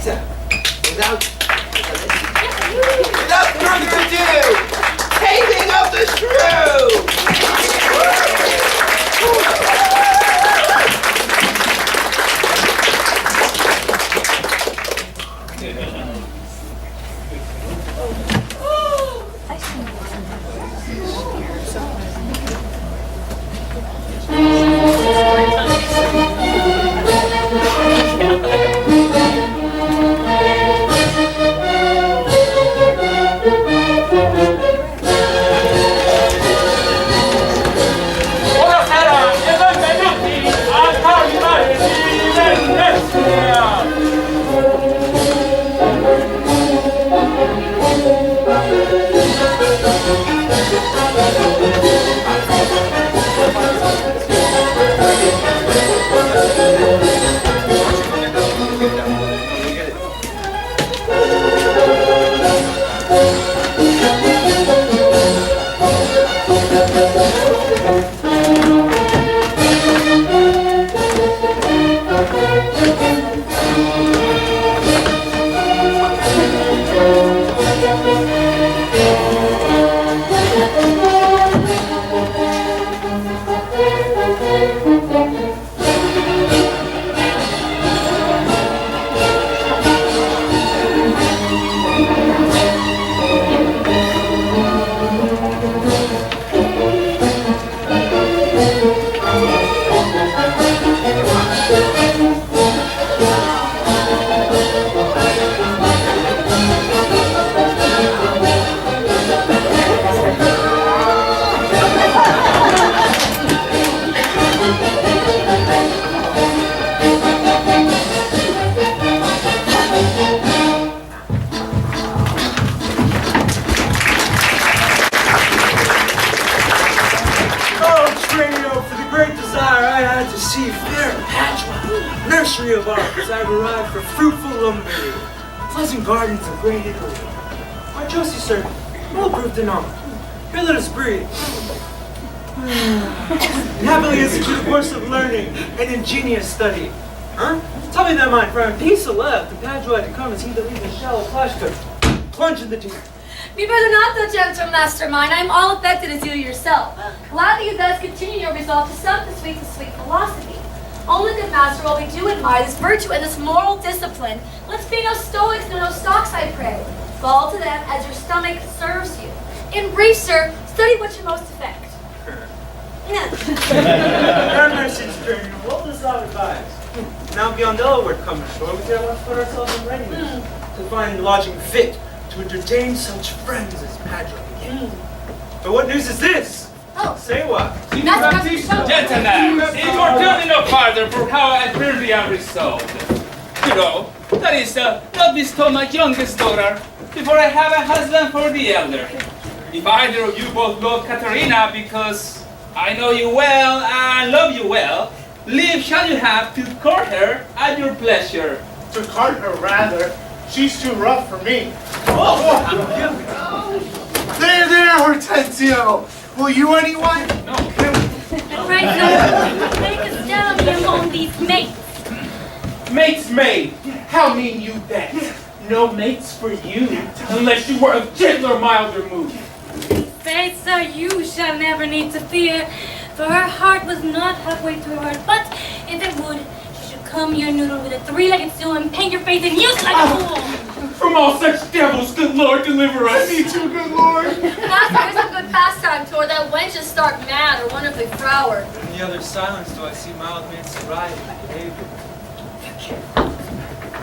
Without further ado, Taming of the Shrew! Of arts, I've arrived for fruitful Lombardy, pleasant gardens of great Italy. My trusty servant, well proved in honor. Here let us breathe. And happily institute a course of learning and ingenious study. Huh? Tell me that, my friend, peace of left, the Padua to come as he that leaves a shallow flash could plunge in the deep. Be better not, though, gentle mastermind. I am all affected as you yourself. Gladly you thus continue your resolve to suck the sweet philosophy. Only good master, while we do admire this virtue and this moral discipline, let's be no stoics, no stocks, I pray. Fall to them as your stomach serves you. In brief, sir, study what you most affect. Our message, Colonel, what does thou advise? Now beyond Delaware come ashore, we therefore put ourselves in readiness to find lodging fit to entertain such friends as Padua again. But what news is this? Oh. Say what? Gentlemen, it were done no farther for how I really am resolved. You know, that is, not bestow my youngest daughter before I have a husband for the elder. If either of you both love Katerina because I know you well and love you well, leave shall you have to court her at your pleasure. To court her, rather. She's too rough for me. There, Hortensio. Will you, anyone? No. Right now, take us down among these mates. Mates made. How mean you that? No mates for you, unless you were of gentler, milder mood. Say, sir, you shall never need to fear, for her heart was not halfway through her. But if it would, she should come your noodle with a three-legged stool and paint your face and use like a fool. From all such devils, good Lord, deliver us. Me too, good Lord. Master, is a good pastime toward that wenches stark mad or wonderfully froward. In the other silence do I see mild man sobriety and behavior.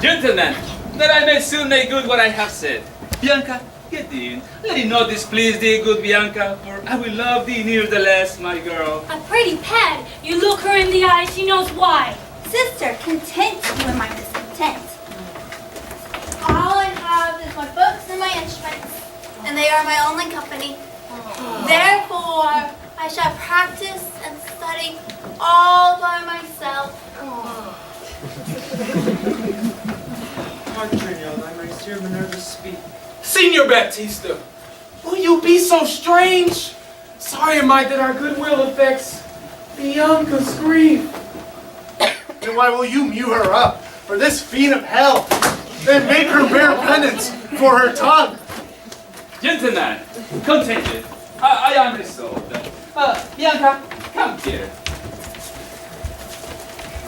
Gentlemen, that I may soon make good what I have said. Bianca, get in. Let it not displease thee, good Bianca, for I will love thee nevertheless, my girl. A pretty pad. You look her in the eye, she knows why. Sister, content you in my discontent. All I have is my books and my instruments, and they are my only company. Therefore, I shall practice and study all by myself. Martino, I may hear Minerva speak. Senor Baptista, will you be so strange? Sorry am I that our goodwill affects Bianca's grief. Then why will you mew her up for this fiend of hell? and make her bear penance for her tongue. Gentlemen, continue. I am resolved. Bianca, come here.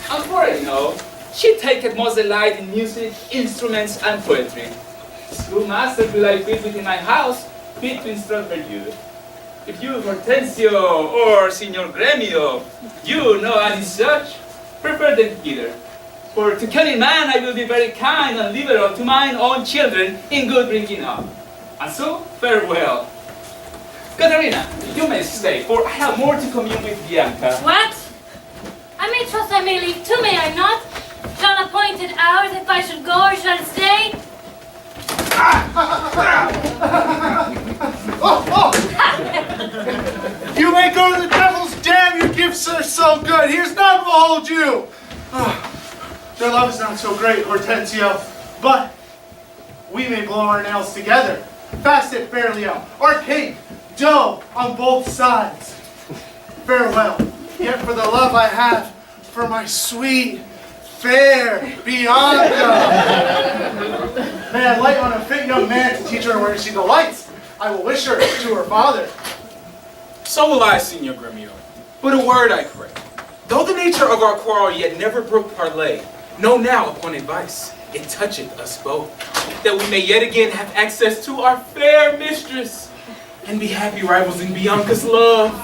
And for I know, she taketh most delight in music, instruments, and poetry. Schoolmaster will I be within my house, fit to instruct her youth. If you, Hortensio, or Signor Gremio, you know any such, prefer them hither. For to cunning man I will be very kind and liberal to mine own children in good bringing up. And so, farewell. Caterina, you may stay, for I have more to commune with Bianca. What? I may trust I may leave too, may I not? Shall appointed hours if I should go or should I stay? You may go to the devil's dam, your gifts are so good. Here's none will hold you. Their love is not so great, Hortensio, but we may blow our nails together. Fast it fairly out. Our cake, dough on both sides. Farewell. Yet for the love I have for my sweet, fair Bianca. May I light on a fit young man to teach her where she delights. I will wish her to her father. So will I, Signor Gremio. But a word I pray. Though the nature of our quarrel yet never brook parley, know now upon advice, it toucheth us both, that we may yet again have access to our fair mistress, and be happy rivals in Bianca's love.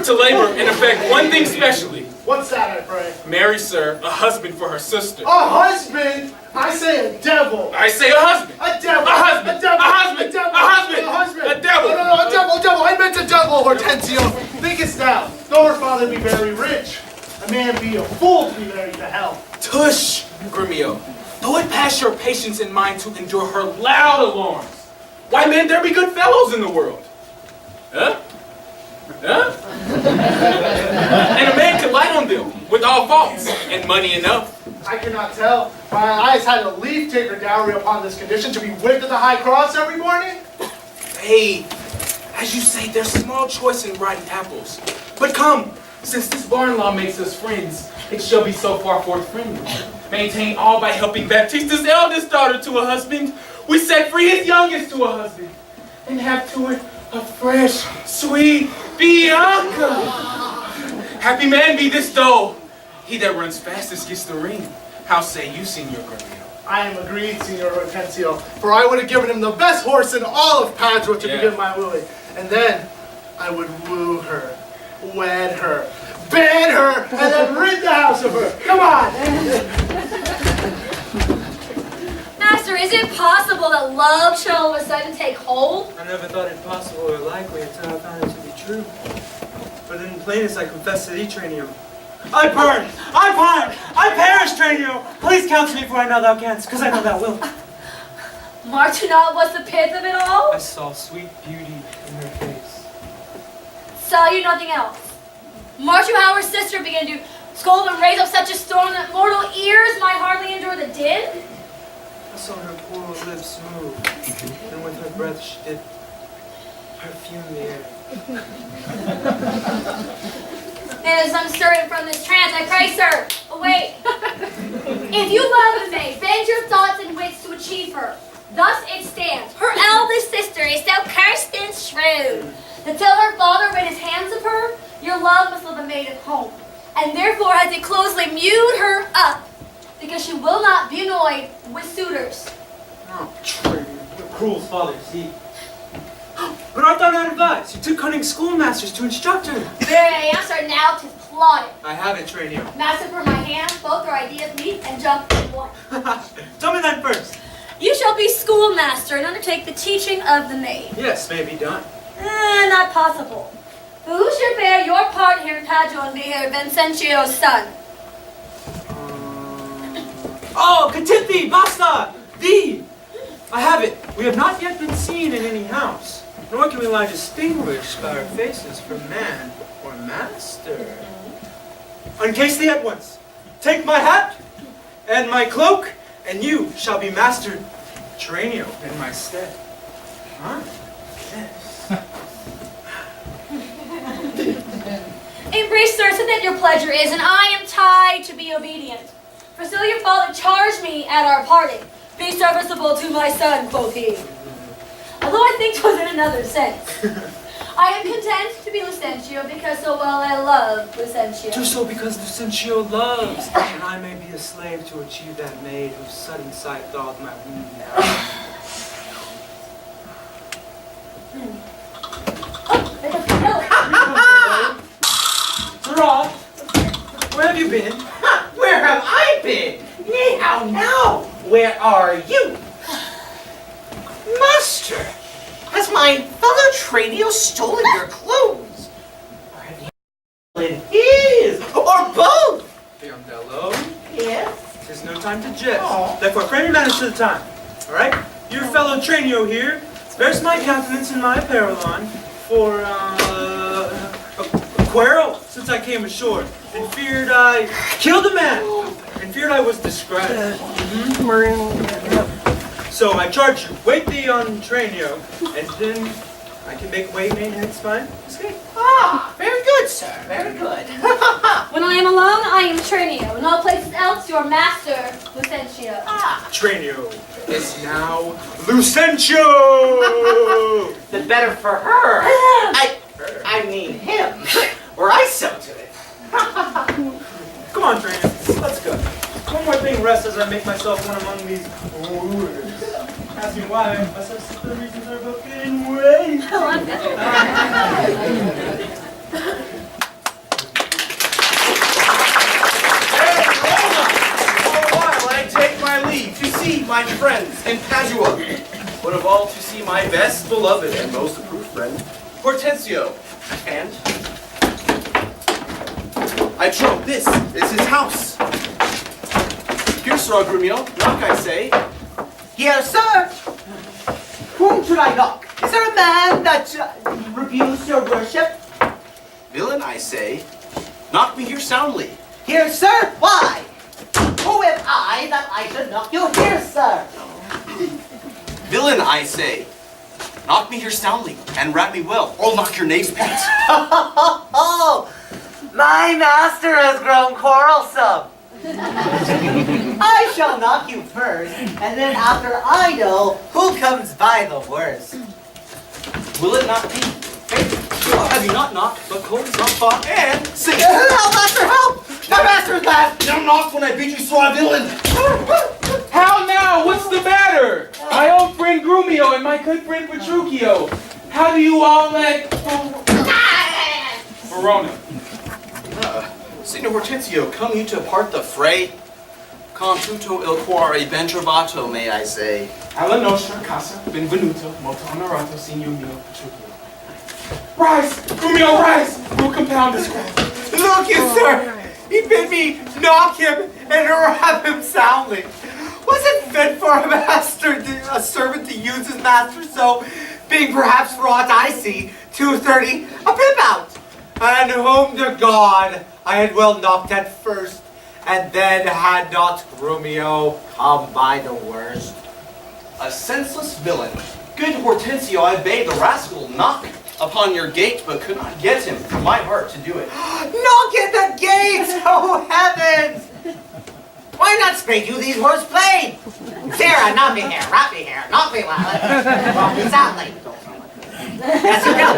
To labor and effect one thing specially. What's that, I pray? Marry, sir, a husband for her sister. A husband? I say a devil. I say a husband. A devil. A husband. A devil. A husband. A devil. A husband. A husband. A devil. No, a devil. I meant a devil, Hortensio. Thinkest thou, though her father be very rich, a man be a fool to be married to hell. Tush, Gremio. Though it pass your patience and mine to endure her loud alarms, why, man, there be good fellows in the world. Huh? Huh? And a man can light on them with all faults and money enough. I cannot tell. My eyes had a leaf taker dowry upon this condition to be whipped at the high cross every morning. Hey, as you say, there's small choice in rotten apples. But come, since this barn law makes us friends, it shall be so far forth friendly. Maintain all by helping Baptista's eldest daughter to a husband. We set free his youngest to a husband. And have to it a fresh, sweet Bianca. Happy man be this though. He that runs fastest gets the ring. How say you, Signor Gremio? I am agreed, Signor Hortensio, for I would have given him the best horse in all of Padua to begin my wooing. And then I would woo her, wed her, ban her, and then rid the house of her. Come on! Master, is it possible that love shall all of a sudden take hold? I never thought it possible or likely until I found it to be true. But in plainest, I confess to thee, Tranio. I burn! I pine! I perish, Tranio! Please counsel me, for I know thou canst, because I know thou wilt. Marked you not what's the pith of it all? I saw sweet beauty in her face. Saw you nothing else? Marked you how her sister began to scold and raise up such a storm that mortal ears might hardly endure the din? I saw her poor lips move, and with her breath she did perfume the air. Then as I'm stirring from this trance, I pray, sir, awake. If you love a maid, bend your thoughts and wits to achieve her. Thus it stands. Her eldest sister is so cursed and shrewd, that till her father rid his hands of her, your love must live a maid at home. And therefore has it closely mewed her up, because she will not be annoyed with suitors. Oh, traitor, what a cruel father is he. But art thou not advised? You took cunning schoolmasters to instruct her. Very answer now 'tis plotted. I have it, Tranio. Master, for my hand, both our ideas meet and jump in one. Tell me then first. You shall be schoolmaster and undertake the teaching of the maid. Yes, may be done. Not possible. But who should bear your part here in Padua and be here Vincentio's son? Oh, content thee, basta! Thee! I have it. We have not yet been seen in any house, nor can we lie distinguished by our faces from man or master. Uncase thee at once. Take my hat and my cloak, and you shall be master Tranio in my stead. Huh? Yes. Embrace, sir, so that your pleasure is, and I am tied to be obedient. For so your father charged me at our parting. Be serviceable to my son, quoth he. Although I think 'twas in another sense. I am content to be Lucentio because so well I love Lucentio. Do so because Lucentio loves, and I may be a slave to achieve that maid whose sudden sight thawed my wound now. Oh, there's a pillow. Rod, where have you been? Where have I been? Ni hao now. Where are you? Master, has my fellow trainee stolen your clothes? Or have you stolen his? Or both? Biondello, Yes. there's no time to jest. Aw. Therefore, frame your manners to the time. All right? Your fellow trainio here bears my countenance and my apparel on for a quarrel since I came ashore, and feared I killed a man, and feared I was disgraced. So I charge you, wait thee on trainio, and then I can make way hence my escape. Ah, very good, sir. Very good. When I am alone, I am Trainio. In all places else, your master, Lucentio. Trainio is now Lucentio! The better for her. I mean him. Or I so to it. Come on, Trainio, let's go. One more thing rests as I make myself one among these wooers. Ask me why, I such the reasons are about getting way. For a while I take my leave to see my friends in Padua, but of all to see my best beloved and most approved friend, Hortensio. And I trope this is his house. Here, Sir Grumio, knock, I say. Here, sir. Whom should I knock? Is there a man that rebukes your worship? Villain, I say, knock me here soundly. Here, sir. Why? Who am I that I should knock you here, sir? Villain, I say, knock me here soundly and rap me well, or knock your knave's pants. Oh, my master has grown quarrelsome. I shall knock you first, and then after I know who comes by the worst. Will it not be? Hey, have you not knocked, but cold is not fought, and sing it. Help, master, help! My master is bad! Don't knock when I beat you, sly villain! How now? What's the matter? My old friend Grumio and my good friend Petruchio. How do you all let Verona? Signor Hortensio, come you to part the fray? Con tutto il cuore ben trovato, may I say. Alla nostra casa, benvenuto, molto onorato, signor mio Petruchio. Rise! Grumio, rise! We'll compound this quarrel. Look you, sir! He bid me knock him and rap him soundly. Was it fit for a master, a servant to use his master so, being perhaps for aught I see, 2:30, a pip out? And whom to God I had well knocked at first, and then had not Grumio come by the worst. A senseless villain. Good Hortensio, I bade the rascal knock upon your gate, but could not get him from my heart to do it. Knock at the gate! Oh heavens! Why not speak you these words plain? Sarah, knock me here, rap me here, knock me while knock me soundly. Yes, you know.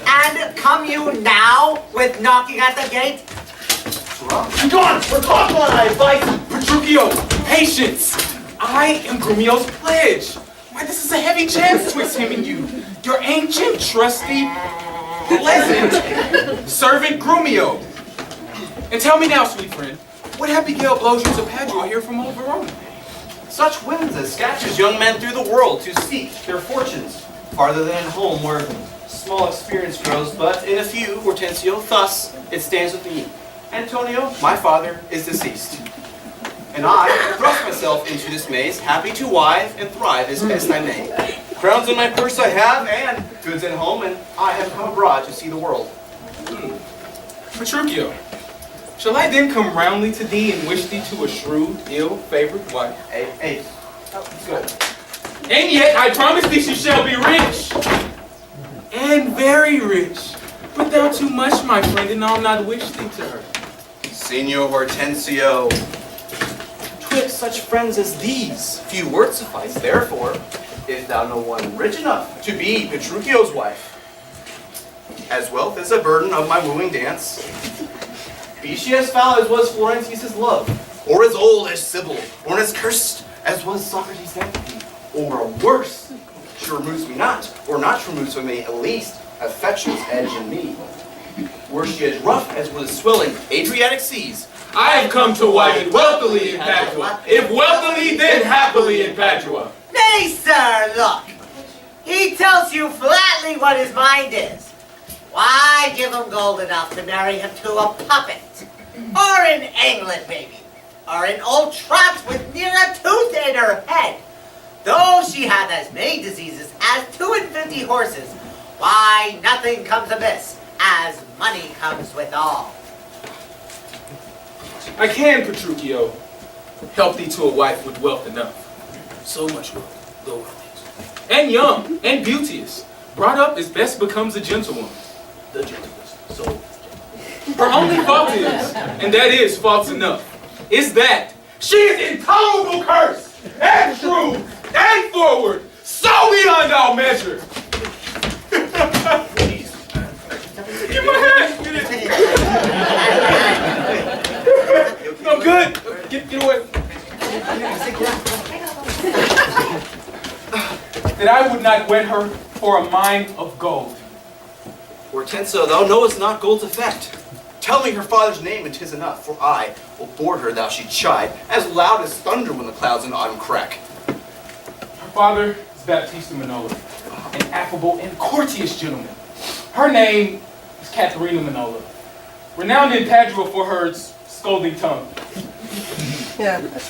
And come you now with knocking at the gate? Be gone! We're caught on I advise Petruchio, patience! I am Grumio's pledge. Why, this is a heavy chance twixt him and you. Your ancient, trusty, pleasant servant Grumio. And tell me now, sweet friend, what have beguiled blows you to Padua here from old Verona? Such winds as scatches young men through the world to seek their fortunes farther than at home, where small experience grows, but in a few, Hortensio, thus it stands with me. Antonio, my father, is deceased. And I thrust myself into this maze, happy to wive and thrive as best I may. Crowns in my purse I have, and goods at home, and I have come abroad to see the world. Petruchio, shall I then come roundly to thee and wish thee to a shrewd, ill-favored wife? Hey, good. And yet I promise thee she shall be rich, and very rich. But thou too much, my friend, and I'll not wish thee to her. Signor Hortensio, Twixt such friends as these, few words suffice. Therefore, if thou know one rich enough to be Petruchio's wife, as wealth is a burden of my wooing dance, be she as foul as was Florentius' love, or as old as Sybil, or as cursed as was Socrates' empathy, or worse, she removes me not, or not removes from me, at least affection's edge in me. Were she as rough as was swelling Adriatic seas, I have come to wife it wealthily in Padua. If wealthily, then happily in Padua. Nay, sir, look. He tells you flatly what his mind is. Why give him gold enough to marry him to a puppet? Or in England, maybe. Or an old trot with near a tooth in her head. Though she hath as many diseases as 52 horses, why nothing comes amiss, as money comes withal. I can, Petruchio, help thee to a wife with wealth enough. So much wealth, though wealthy. And young, and beauteous, brought up as best becomes a gentlewoman. The gentlest, so gentle. Her only fault is, and that is false enough, is that she is intolerable cursed, and true, and forward, so beyond all measure. Get my hand! No good. Get away. That I would not wed her for a mine of gold. Hortensio, thou knowest not gold's effect. Tell me her father's name, and 'tis enough, for I will board her thou she chide, as loud as thunder when the clouds in autumn crack. Her father is Baptista Manola, an affable and courteous gentleman. Her name is Katharina Manola, renowned in Padua for her scolding tongue.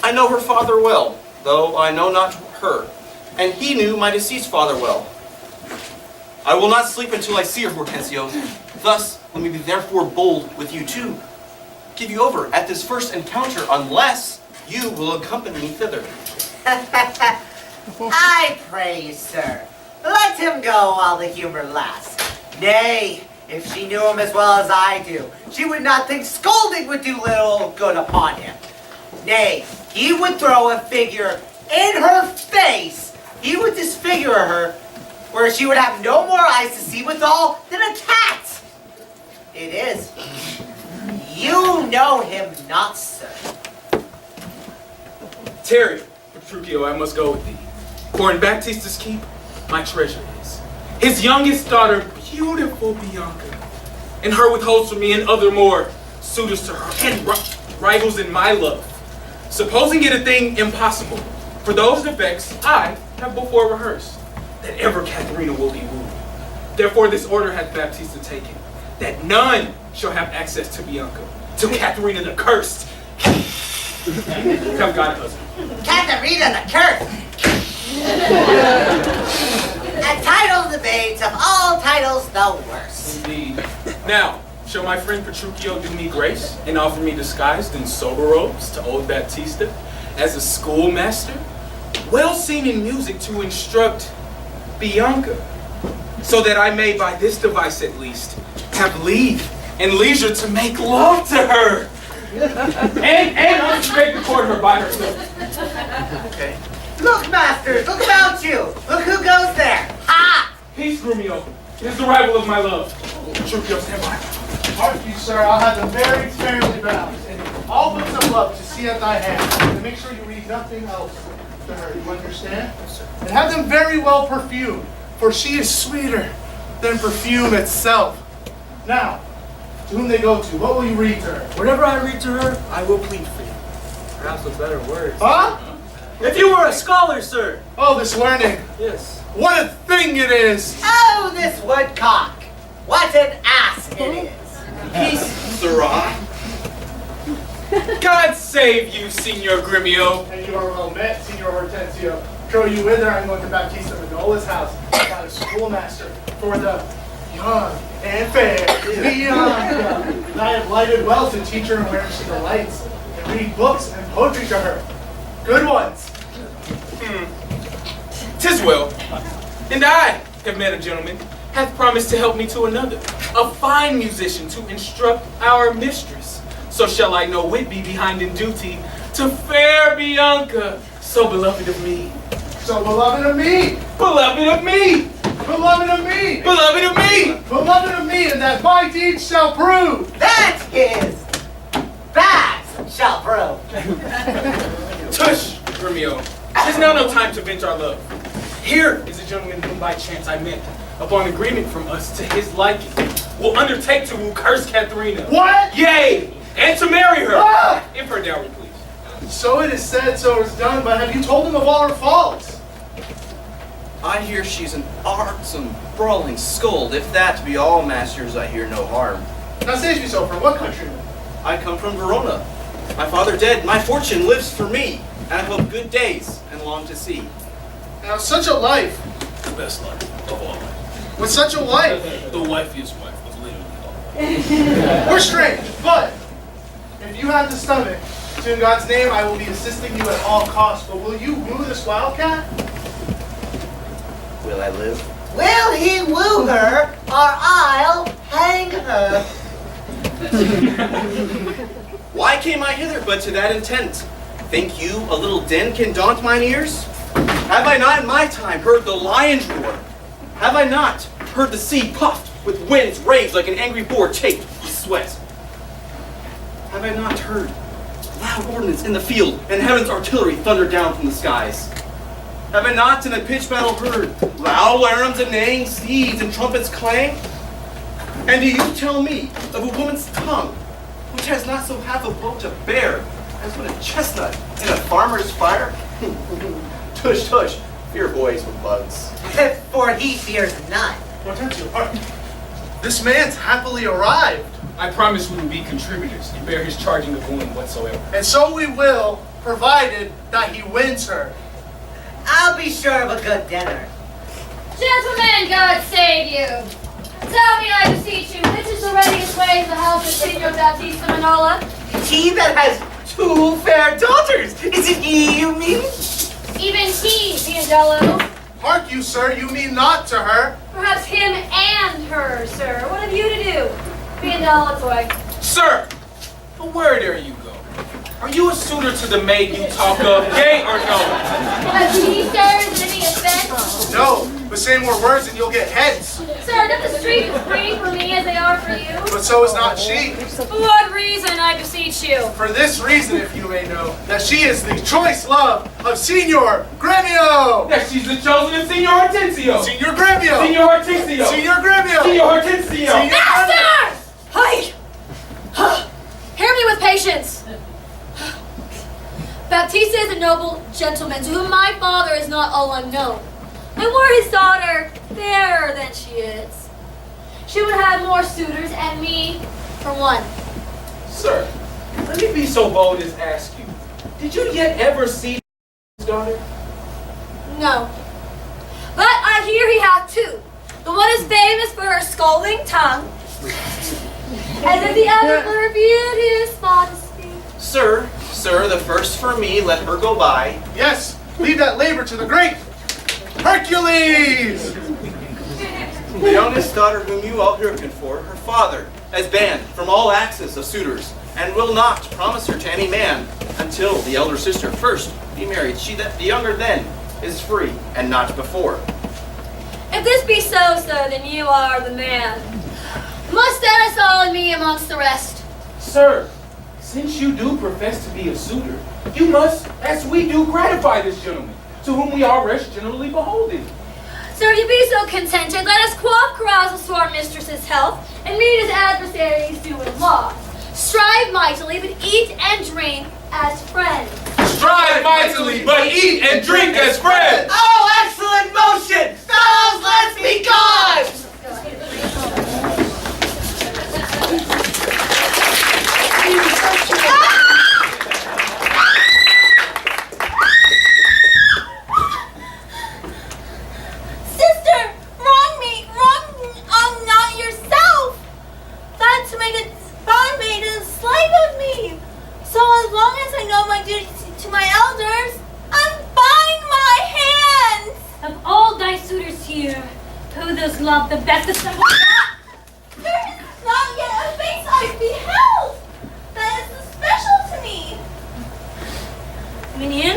I know her father well, though I know not her, and he knew my deceased father well. I will not sleep until I see her, Hortensio. Thus, let me be therefore bold with you too. Give you over at this first encounter, unless you will accompany me thither. I pray you, sir, let him go while the humor lasts. Nay, if she knew him as well as I do, she would not think scolding would do little good upon him. Nay, he would throw a figure in her face. He would disfigure her, where she would have no more eyes to see withal than a cat. It is. You know him not, sir. Tarry, Petruchio, I must go with thee. For in Baptista's keep, my treasure is. His youngest daughter, beautiful Bianca. And her withholds from me and other more suitors to her, and rivals in my love. Supposing it a thing impossible, for those defects I have before rehearsed, that ever Katharina will be wooed. Therefore this order hath Baptista taken, that none shall have access to Bianca, till Katharina the Cursed become god husband. Katharina the Cursed! A title debates of all titles the worst. Indeed. Now, shall my friend Petruchio do me grace and offer me disguised in sober robes to old Baptista as a schoolmaster, well seen in music to instruct Bianca, so that I may by this device at least have leave and leisure to make love to her and unscrape the court her by herself. Okay. Look, masters, look about you. Look who goes there. Ha! Peace, Grumio. It is the rival of my love. Petruchio, stand by. Mark you, sir, I'll have them very fairly bound, and all books of love to see at thy hand, and make sure you read nothing else to her, you understand? Yes, sir. And have them very well perfumed, for she is sweeter than perfume itself. Now, to whom they go to, what will you read to her? Whatever I read to her, I will plead for you. Perhaps with better words. Huh? If you were a scholar, sir. Oh, this learning. Yes. What a thing it is! Oh, this woodcock. What an ass it is. Peace, sirrah. God save you, Signor Grumio. And you are well met, Signor Hortensio. Throw you with her, I'm going to Baptista Manola's house. I got a schoolmaster for the young and fair Bianca. And I have lighted well to teach her where she delights, and read books and poetry to her. Good ones. 'Tis well. And I have met a gentleman, hath promised to help me to another, a fine musician to instruct our mistress, So shall I no whit be behind in duty to fair Bianca, so beloved of me. So beloved of me, Beloved of me! beloved of me, Beloved of me! beloved of me, and that my deeds shall prove. That shall prove. Tush, Romeo. 'Tis now no time to vent our love. Here is a gentleman whom by chance I met, upon agreement from us to his liking, will undertake to woo cursed Katharina. What? Yea, and to marry her, Ah! if her dowry please. So it is said, so it is done, but have you told him of all her faults? I hear she's an artsome, brawling scold. If that be all, masters, I hear no harm. Now say me so, from what country? I come from Verona. My father dead, my fortune lives for me, and I hope good days and long to see. Now such a life, The best life of all life. with such a wife, The wifeiest wife was literally all life. we're strange, but if you have the stomach, to in God's name I will be assisting you at all costs, but will you woo this wildcat? Will I live? Will he woo her, or I'll hang her? Why came I hither but to that intent? Think you a little din can daunt mine ears? Have I not in my time heard the lions roar? Have I not heard the sea puffed with winds rage like an angry boar chafed with sweat? Have I not heard loud ordnance in the field and heaven's artillery thunder down from the skies? Have I not in a pitched battle heard loud alarums and neighing steeds and trumpets clang? And do you tell me of a woman's tongue which has not so half a boat to bear as when a chestnut in a farmer's fire? Tush, tush, fear boys with bugs. For he fears none. Hortensio, this man's happily arrived, I promise we will be contributors and bear his charging of wooing whatsoever. and so we will, provided that he wins her. I'll be sure of a good dinner. Gentlemen, God save you. Tell me, I beseech you, which is the readiest way to the house of Signor Baptista Manola? He that has two fair daughters. Is it he you mean? Even he, Piandello. Hark you, sir, you mean not to her. Perhaps him and her, sir. What have you to do? Piandello, boy. Sir, where dare you go? Are you a suitor to the maid you talk of, yea or no? Has he, sir, is it any offense? No, but say more words and you'll get heads. Sir, don't the streets as free for me as they are for you? But so is not she. For what reason, I beseech you? For this reason, if you may know, that she is the choice love of Signor Gremio! That she's the chosen of Signor Hortensio! Signor Gremio! Signor Hortensio! Signor Gremio! Signor Hortensio! Signor Master! Hi! Hear me with patience. Baptista is a noble gentleman to whom my father is not all unknown. And were his daughter fairer than she is, she would have more suitors and me for one. Sir, let me be so bold as ask you, did you yet ever see his daughter? No. But I hear he hath two. The one is famous for her scolding tongue, and the other for her beauteous modesty. Sir, the first for me, let her go by. Yes, leave that labor to the great Hercules! The youngest daughter whom you all hearken for, her father has banned from all access of suitors, and will not promise her to any man until the elder sister first be married. She that the younger then is free, and not before. If this be so, sir, then you are the man. Must set us all and me amongst the rest. Sir, since you do profess to be a suitor, you must, as we do, gratify this gentleman, to whom we are rest generally beholden. Sir, you be so contented, let us quaff carousals to our mistress's health, and meet as adversaries do in law. Strive mightily, but eat and drink as friends. Strive mightily, but eat and drink as friends! Oh, excellent motion! Fellows, let's be gone! Sister, wrong, not yourself. That's made a slave of me. So as long as I know my duty to my elders, unbind my hands. Of all thy suitors here, who does love the best of them? There is not yet a face I've beheld that is Minion,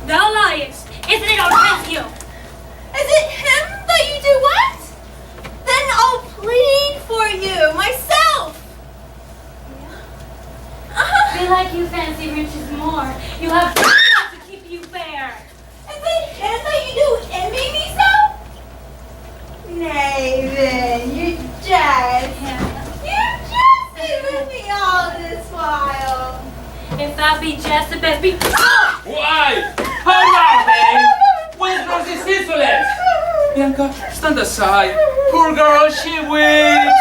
thou liest. Isn't it Hortensio? Is it him that you do what? Then I'll plead for you myself. Belike you fancy riches more. You have enough to keep you fair. Is it him that you do envy me so? Nay then, you jest. You jested with me all this while. If that be jest, the best be. Why? How now, babe? Where's Rosie's insolence? Bianca, stand aside. Poor girl, she weeps.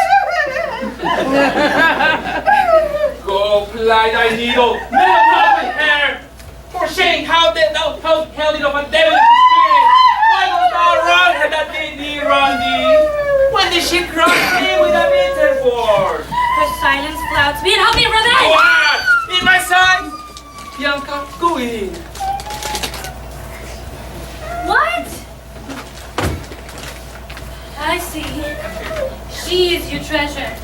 Go, ply thy needle. Metal not with hair. For shame, how did thou held it of a devil spirit? Why dost thou wrong her that did thee wrong thee? When did she cross me with a bitter word? Her silence flouts me and help me revenge. What? In my sight? Bianca, go in. What? I see. She is your treasure.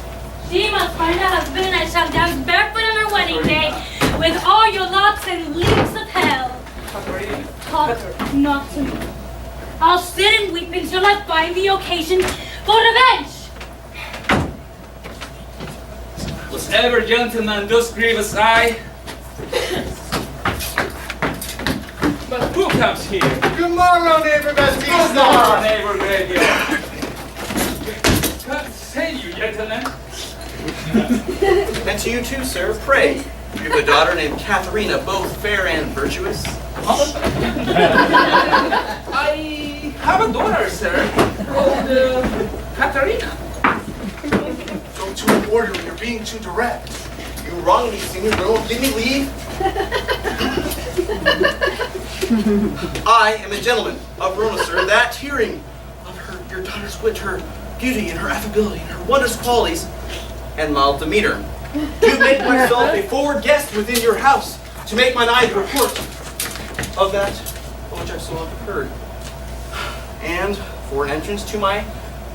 She must find a husband and shall dance barefoot on her wedding day with all your locks and leaps of hell. Talk not to me. I'll sit and weep until I find the occasion for revenge. Was ever gentleman thus grievous I? But who comes here? Good morning, neighbor Good Baptista. morning, neighbor graveyard. God save you, gentlemen. And to you too, sir, pray. You have a daughter named Katharina, both fair and virtuous. I have a daughter, sir, called Katarina. Go to an order, you're being too direct. You wrong me, senior girl. Give me leave. I am a gentleman of Verona, sir, that hearing of your daughter's wit, her beauty, and her affability, and her wondrous qualities, and mild demeanor, do make myself a forward guest within your house, to make mine eye the report of that which I so often heard. And for an entrance to my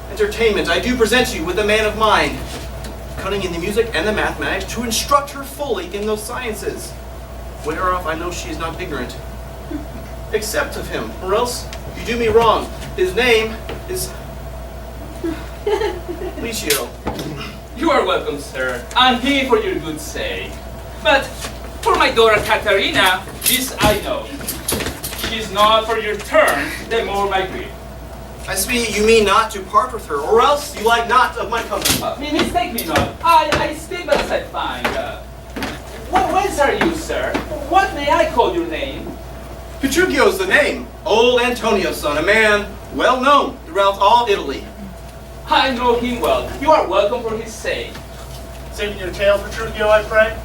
entertainment, I do present you with a man of mind, cunning in the music and the mathematics, to instruct her fully in those sciences, whereof I know she is not ignorant, except of him, or else you do me wrong. His name is Licio. You are welcome, sir. I'm here for your good sake. But for my daughter Katarina, this I know. She's not for your turn, the more my grief. I see you mean not to part with her, or else you like not of my company. Mistake me not. I speak but as I find. Whence are you, sir? What may I call your name? Petruchio's the name. Old Antonio's son, a man well known throughout all Italy. I know him well. You are welcome for his sake. Saving your tale, Petruchio, I pray.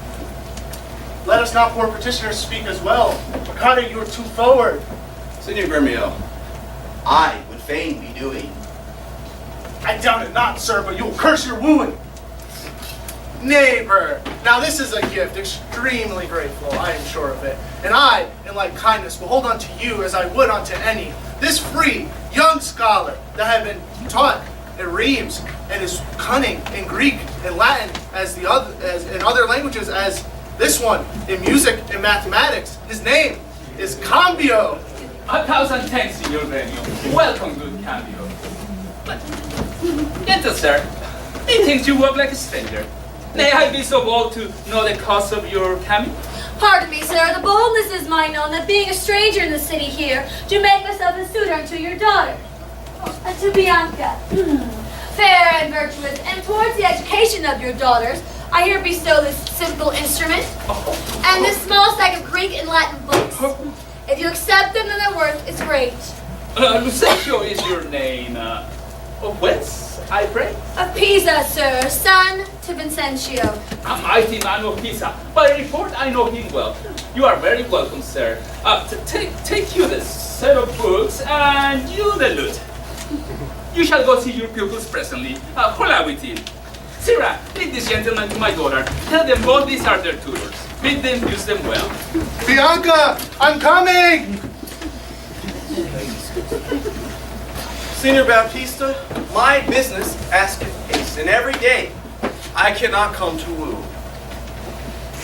Let us not poor petitioners speak as well. Mercado, you are too forward. Signor Gremio, I would fain be doing. I doubt it not, sir, but you will curse your wooing. Neighbor, now this is a gift, extremely grateful, I am sure of it. And I, in like kindness, will hold on to you as I would unto any. This free, young scholar that had been taught in Reims and is cunning in Greek and Latin as in other languages as this one in music and mathematics. His name is Cambio. 1,000 thanks, Signor Gremio. Welcome, good Cambio. But, gentle sir, methinks you walk like a stranger. May I be so bold to know the cause of your coming? Pardon me, sir. The boldness is mine own that being a stranger in the city here, to make myself a suitor unto your daughter. To Bianca. Fair and virtuous, and towards the education of your daughters, I here bestow this simple instrument and this small stack of Greek and Latin books. If you accept them, then their worth is great. Lucio is your name. Of whence, I pray? Of Pisa, sir, son to Vincentio. A mighty man of Pisa. By report, I know him well. You are very welcome, sir. Take you the set of books and you the lute. You shall go see your pupils presently. Hola with you. Sirrah, lead this gentleman to my daughter. Tell them both these are their tutors. Bid them use them well. Bianca, I'm coming! Senior Baptista, my business asketh haste, and every day I cannot come to woo.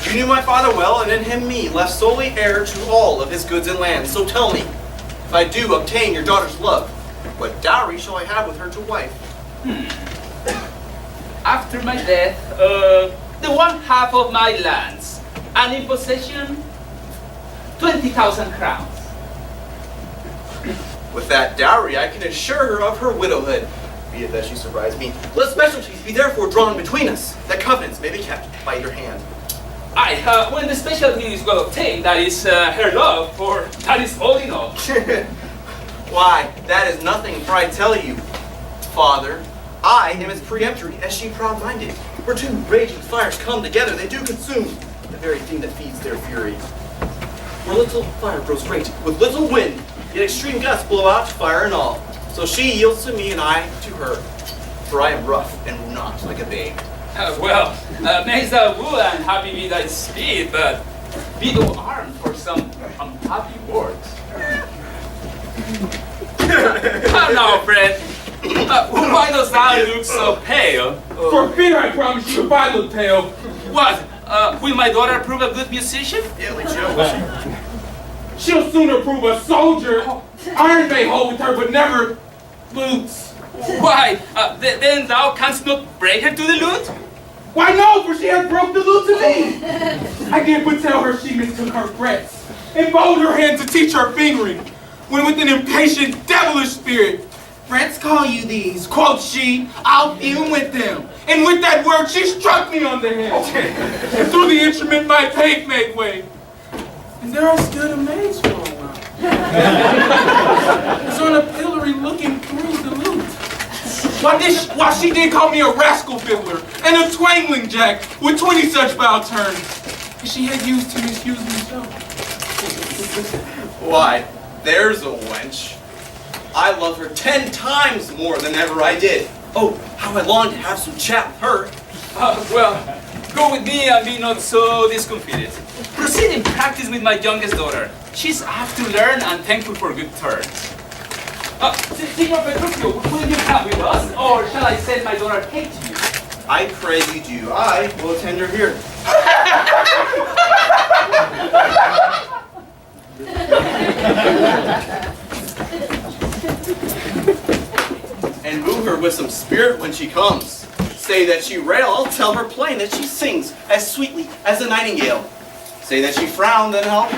You knew my father well, and in him me, left solely heir to all of his goods and lands. So tell me, if I do obtain your daughter's love, what dowry shall I have with her to wife? After my death, the 1/2 of my lands, and in possession, 20,000 crowns. With that dowry, I can assure her of her widowhood. Be it that she surprise me. Let specialties be therefore drawn between us, that covenants may be kept by either hand. Aye, when the specialty is well obtained, that is her love, for that is all enough. Why, that is nothing, for I tell you, Father, I am as peremptory as she proud-minded. Where two raging fires come together, they do consume the very thing that feeds their fury. Where little fire grows great, with little wind, yet extreme gusts blow out fire and all. So she yields to me and I to her, for I am rough and not like a babe. Well, may the wool and happy be thy speed, but be thou armed for some unhappy words. Come now, friend. Why dost thou look so pale? For fear, I promise you, if I look pale. What? Will my daughter prove a good musician? Yeah, we joke. She'll sooner prove a soldier. Iron may hold with her, but never lutes. Why? Then thou canst not break her to the lute? Why no, for she has broke the lute to me. I did but tell her she mistook her frets, and bowed her hand to teach her fingering, when with an impatient, devilish spirit, "Frets call you these," quoth she, "I'll fume with them." And with that word she struck me on the head. And through the instrument my pate made way. And there I stood amazed for a while. As on a pillory looking through the lute. While she did call me a rascal fiddler and a twangling jack with 20 such foul turns. And she had used to misuse me so. Why, there's a wench. I love her 10 times more than ever I did. Oh, how I long to have some chat with her. Well, go with me and be not so discomfited. Proceed in practice with my youngest daughter. She's apt to learn and thankful for good turns. Signor Petruchio, will you come with us, or shall I send my daughter Kate to you? I pray you do. I will attend her here. And move her with some spirit when she comes. Say that she rail, I'll tell her plain that she sings as sweetly as a nightingale. Say that she frown, then I'll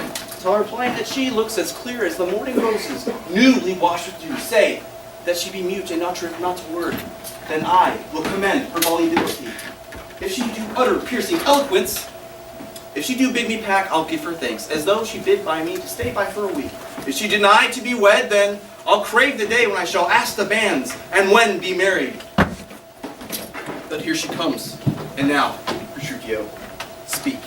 tell her plain that she looks as clear as the morning roses, newly washed with dew. Say that she be mute and not a word. Then I will commend her volubility. If she do utter piercing eloquence, if she do bid me pack, I'll give her thanks, as though she bid by me to stay by for a week. If she deny to be wed, then I'll crave the day when I shall ask the banns, and when be married. But here she comes. And now, Petruchio, speak.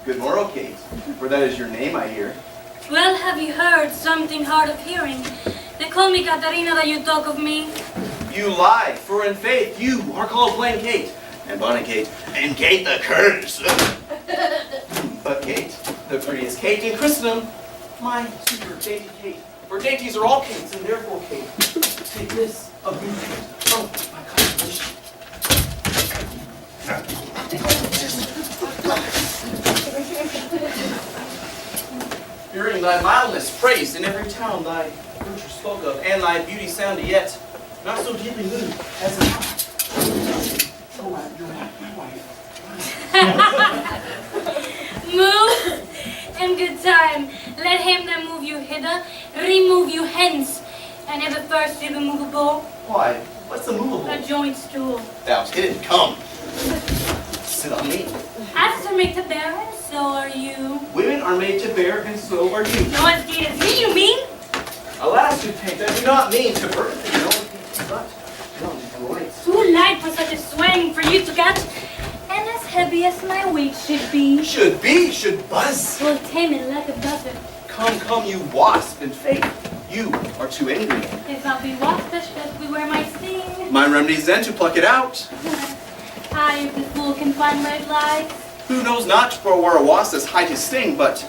Good morrow, Kate, for that is your name, I hear. Well, have you heard something hard of hearing? They call me Katarina that you talk of me. You lie, for in faith you are called plain Kate, and bonny Kate, and Kate the curse. But Kate, the prettiest Kate in Christendom, my super dainty Kate. For dainties are all Kates, and therefore Kate, take this of you, Kate. Oh, my consolation. Hearing thy mildness praised in every town, thy virtue spoke of, and thy beauty sounded yet, not so deeply moved as in oh, you're my wife. Move in good time. Let him that move you hither, remove you hence. And ever first irremovable, Why, what's the movable? a joint stool. Thou's hidden, come. Sit on me. As are made to bear, so are you. Women are made to bear, and so are you. No as deed as me, you mean? Alas, good Kate, I do not mean to burden thee, no, but no, delight. Too light for such a swing for you to catch, and as heavy as my weight should be. Should buzz. Will tame it like a buzzard. Come, you wasp, in faith, you are too angry. If I'll be waspish, that we wear my sting. My remedy's then to pluck it out. I, if the fool can find my flies. who knows not where a wasp does hide his sting, but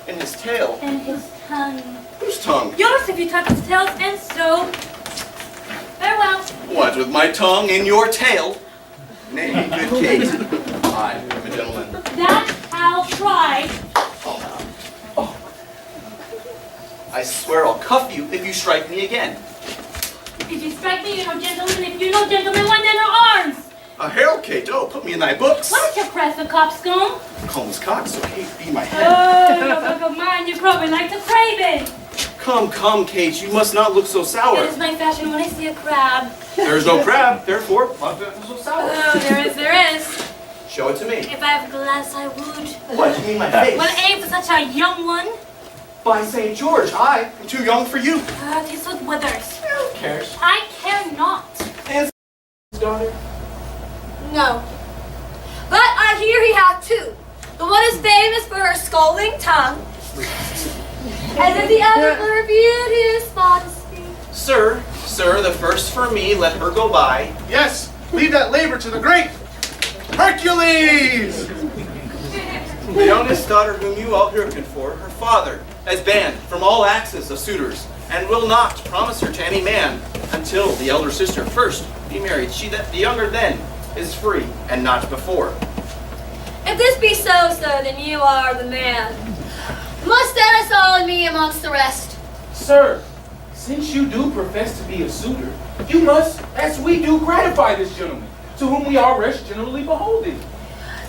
in his tail. And his tongue. Whose tongue? Yours if you touch his tails, and so. Farewell. What, with my tongue in your tail? Nay, good Kate. I am a gentleman. That I'll try. I swear I'll cuff you if you strike me again. If you strike me, you're no gentleman. If you're no gentleman, why then are arms? A herald, Kate. Oh, put me in thy books. What is your crest, a coxcomb? Call this cock, so Kate be my head. Oh, no book of mine, you probably like to crave it. Come, Kate. You must not look so sour. That is my fashion when I see a crab. There is no crab, therefore, not so sour. Oh, there is. Show it to me. If I have glass, I would. What, you mean my face? Well, aim for such a young one. By St. George, I am too young for you. Tis with withers. Who cares? I care not. And daughter? No. But I hear he hath two. The one is famous for her scolding tongue, and then the other for her beauteous modesty. Sir, the first for me, let her go by. Yes, leave that labor to the great Hercules! The youngest daughter whom you all hearken for, her father has banned from all access of suitors, and will not promise her to any man until the elder sister first be married. She that the younger then is free, and not before. If this be so, sir, then you are the man. Must stand us all and me amongst the rest. Sir, since you do profess to be a suitor, you must, as we do, gratify this gentleman, to whom we are rest generally beholding.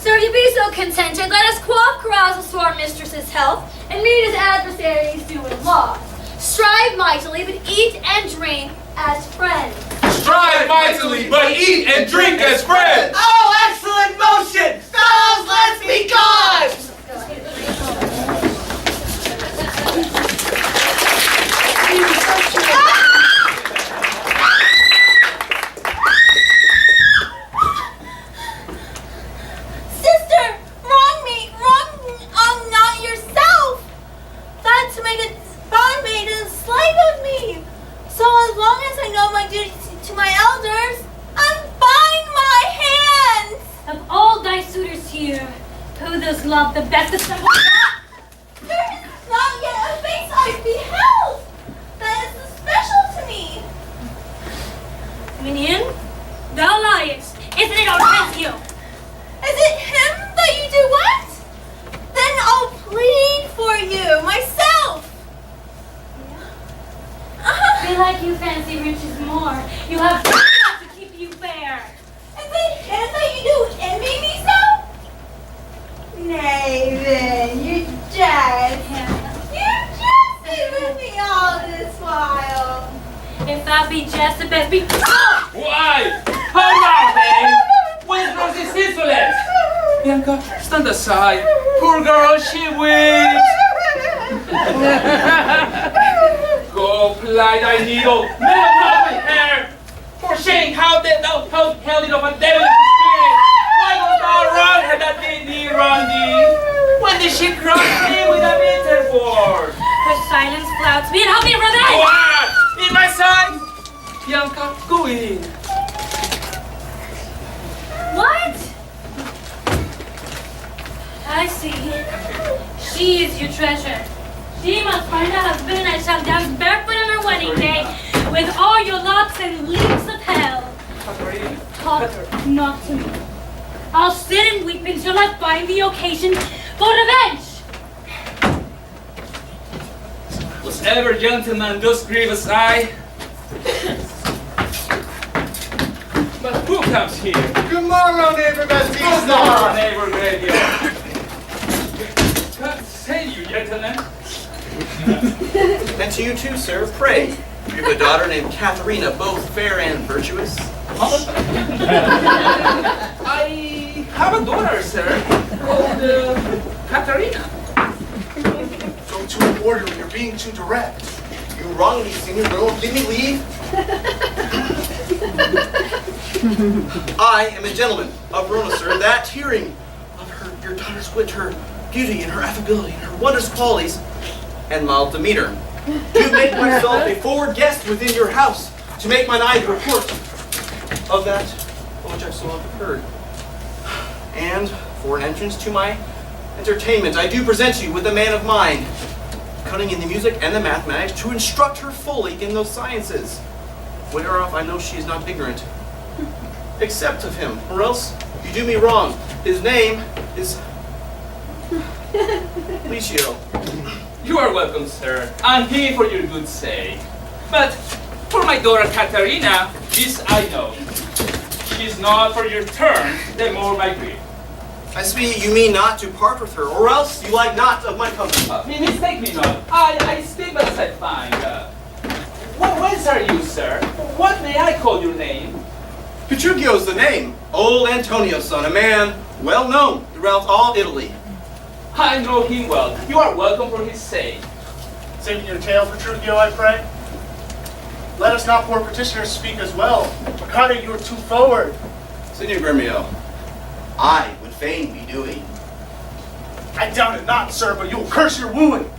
Sir, you be so contented, let us quaff carousals to our mistress's health, and meet as adversaries do in law. Strive mightily, but eat and drink as friends. Strive mightily, but eat and drink as friends. Oh, excellent motion! Fellows, let's be gone! Sister, wrong not yourself. That made a slave of me. So as long as I know my duty to my elders, unbind my hands. Of all thy suitors here, who does love the best of them? There is not yet a face I've beheld that is special to me. Minion, thou liest. Isn't it Hortensio? Is it him that you do what? Then I'll plead for you myself. Be like you fancy riches more. You have to keep you fair. Is it him that you do envy me so? Nay then, you jest. You jested with me all this while. If that be just the best be. Why? How now, then? Where's this insolence? Bianca, stand aside. Poor girl, she weeps. Go, ply thy needle. Never not with hair. For shame, how thou held it of a devil spirit. Why wilt thou wrong her that did thee wrong thee? When did she cross thee with a bitter word? Her silence clouds me and help me revenge. What? In my sight? Bianca, go in. What? I see. She is your treasure. She must find a husband and I shall dance barefoot on her wedding day with all your locks and leaves of hell. Talk not to me. I'll sit and weep until I find the occasion for revenge. Was ever gentleman thus grievous I? But who comes here? Good morrow, neighbor Baptiste. Good morning, neighbor graveyard. God save you, gentlemen. And to you too, sir, pray. You have a daughter named Katharina, both fair and virtuous. I have a daughter, sir, called Katarina. Go to an order, you're being too direct. You wrong me, senior girl. Give me leave. I am a gentleman of Verona, sir, that hearing of your daughter's wit, her beauty, and her affability, and her wondrous qualities, and mild demeanor, do make myself a forward guest within your house, to make mine eye report of that which I've so often heard. And For an entrance to my entertainment, I do present you with a man of mind, cunning in the music and the mathematics, to instruct her fully in those sciences, whereof I know she is not ignorant, except of him, or else you do me wrong. His name is Licio. You are welcome, sir. I'm here for your good sake. But for my daughter Katerina, this I know. She's not for your turn, the more my grief. I see you mean not to part with her, or else you like not of my company. Mistake me not. I speak as I find. Whence are you, sir? What may I call your name? Petruchio's the name. Old Antonio's son, a man well known throughout all Italy. I know him well. You are welcome for his sake. Saving your tale, Petruchio, I pray. Let us not poor petitioners speak as well. Mercader, you are too forward. Signor Gremio, I would fain be doing. I doubt it not, sir, but you will curse your wooing.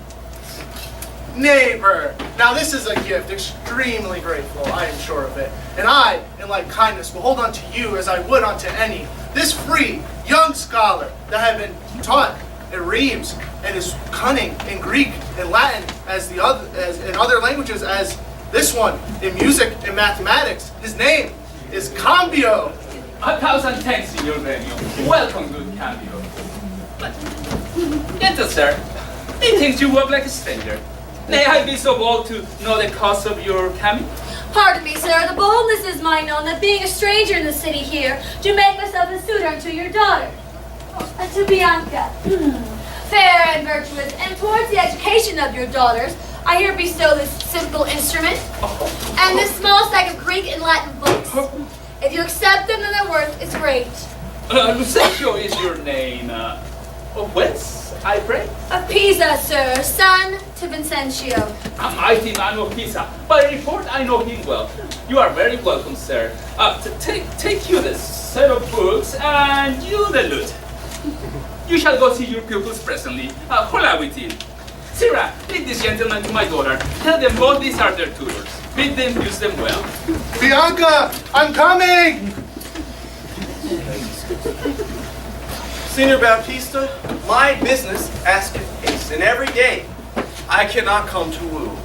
Neighbor, now this is a gift, extremely grateful, I am sure of it. And I, in like kindness, will hold unto you as I would unto any. This free, young scholar that have been taught in Reims and is cunning in Greek and Latin as in other languages as this one in music and mathematics. His name is Cambio. 1,000 thanks, Signor Renio. Welcome, good Cambio. Gentle sir, methinks you walk like a stranger. May I be so bold to know the cause of your coming? Pardon me, sir. The boldness is mine own that being a stranger in the city here, do make myself a suitor unto your daughter. To Bianca. Fair and virtuous, and towards the education of your daughters, I here bestow this simple instrument and this small stack of Greek and Latin books. If you accept them, then their worth is great. Lucio is your name. Of whence, I pray? Of Pisa, sir, son to Vincentio. A mighty man of Pisa. By report, I know him well. You are very welcome, sir. Take you the set of books and you the lute. You shall go see your pupils presently. Hola with you. Sirrah, lead this gentleman to my daughter. Tell them both these are their tutors. Bid them use them well. Bianca, I'm coming! Signor Baptista, my business asketh haste, and every day I cannot come to woo.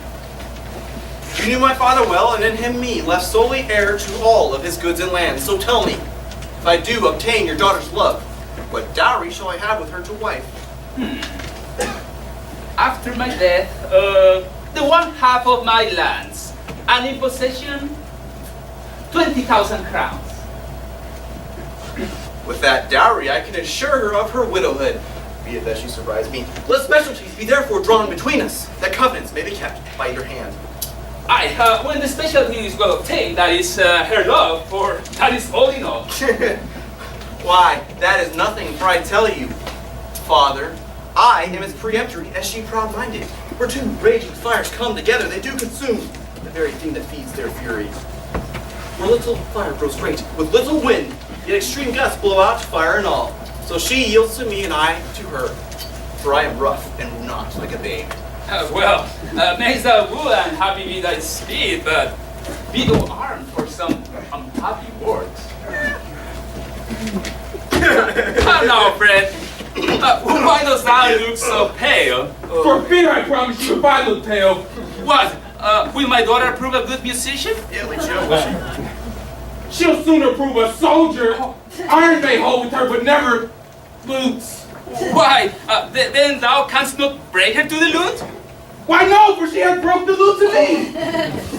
You knew my father well, and in him me, left solely heir to all of his goods and lands. So tell me, if I do obtain your daughter's love, what dowry shall I have with her to wife? After my death, the 1/2 of my lands, and in possession, 20,000 crowns. With that dowry, I can assure her of her widowhood, be it that she surprise me. Let specialties be therefore drawn between us, that covenants may be kept by your hand. Aye, when the specialty is well obtained, that is her love, for that is all in all. Why, that is nothing, for I tell you, Father, I am as peremptory as she proud-minded. Where two raging fires come together, they do consume the very thing that feeds their fury. Where little fire grows great, with little wind, yet extreme gusts blow out fire and all. So she yields to me and I to her, for I am rough and not like a babe. Mayst thou woo and happy be thy speed, but be thou armed for some unhappy words. Come now, friend. Why dost thou look so pale? For fear, I promise you, if I look pale. What? Will my daughter prove a good musician? Yeah, Licio. She'll sooner prove a soldier. Iron may hold with her, but never boots. Why? Then thou canst not break her to the lute? Why no, for she has broke the lute to me.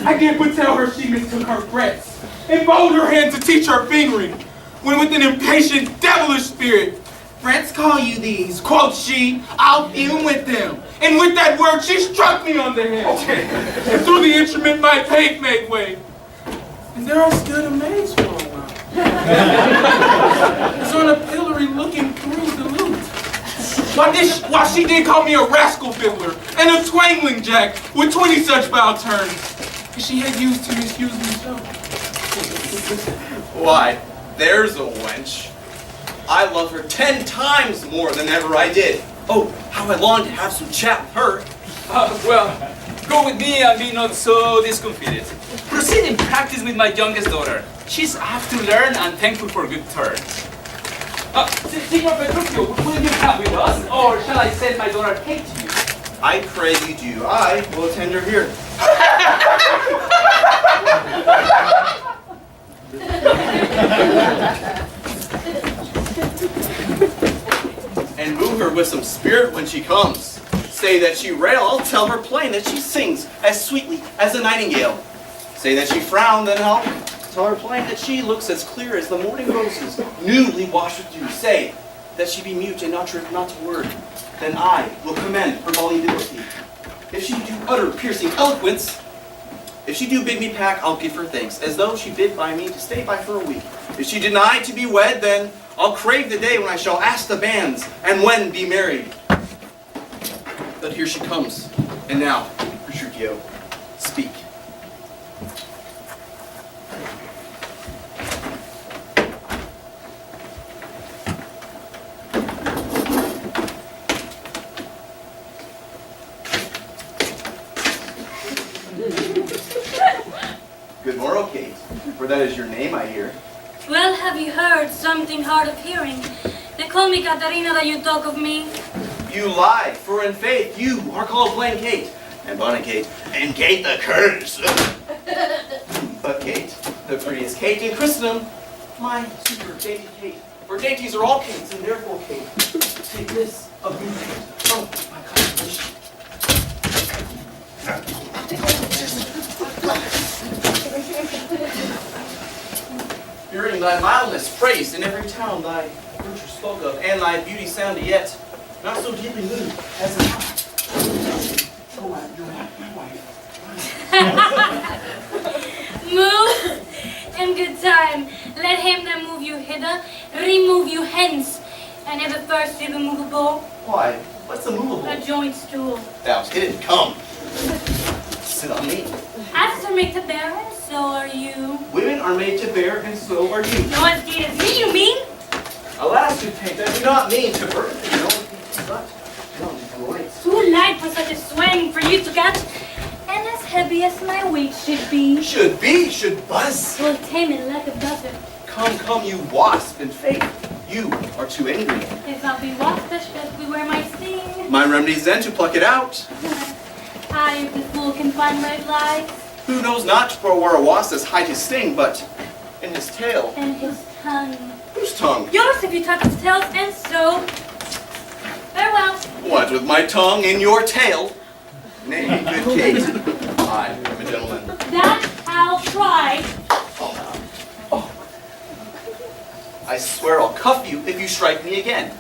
I did but tell her she mistook her frets, and bowed her hand to teach her fingering, when with an impatient, devilish spirit, "Frets call you these," quoth she, "I'll in with them." And with that word she struck me on the head. And through the instrument my pate made way. And there I stood amazed for a while. I was on a pillory looking through the lute. While she did call me a rascal fiddler and a twangling jack with 20 such foul turns. And she had used to misuse me so. Why, there's a wench. I love her 10 times more than ever I did. Oh, how I long to have some chat with her. Go with me and be not so discomfited. Proceed in practice with my youngest daughter. She's apt to learn and thankful for good turns. Signor Petruchio, will you come with us, or shall I send my daughter Kate to you? I pray you do. I will attend her here. And move her with some spirit when she comes. Say that she rail, I'll tell her plain that she sings as sweetly as a nightingale. Say that she frown, then I'll tell her plain that she looks as clear as the morning roses, newly washed with dew. Say that she be mute and not a word, then I will commend her volubility. If she do utter piercing eloquence, if she do bid me pack, I'll give her thanks, as though she bid by me to stay by for a week. If she deny to be wed, then I'll crave the day when I shall ask the banns, and when be married. But here she comes, and now, Petruchio, speak. Good morrow, Kate, for that is your name, I hear. Well, have you heard something hard of hearing? They call me Katarina that you talk of me. You lie, for in faith you are called plain Kate, and bonnet Kate, and Kate the curse. But Kate, the prettiest Kate in Christendom, my super dainty Kate. For dainties are all Kates, and therefore Kate, take this of you, Kate. Oh, my consolation. Hearing thy mildness praised in every town, thy virtue spoke of, and thy beauty sounded yet, not so deeply moved as in you're my wife. Move in good time. Let him that move you hither, remove you hence. And if the first is immovable, Why, what's the movable? a joint stool. Thou's hidden, come. Sit on me. As are made to bear, and so are you. Women are made to bear, and so are you. No as deed as me, you mean? Alas, you take that do not mean to burden you, no, but no, right. Too light for such a swing for you to catch, and as heavy as my weight should be. Should buzz. Will tame it like a buzzard. Come, you wasp, in faith, you are too angry. If I'll be waspish, best beware my sting. My remedy's then to pluck it out. I, if the fool can find my flies, Who knows not for where a wasp does hide his sting, but in his tail. and his tongue. Whose tongue? Yours if you touch his tail, and so. Farewell. What, with my tongue in your tail? Nay, good Kate, I am a gentleman. That I'll try. I swear I'll cuff you if you strike me again.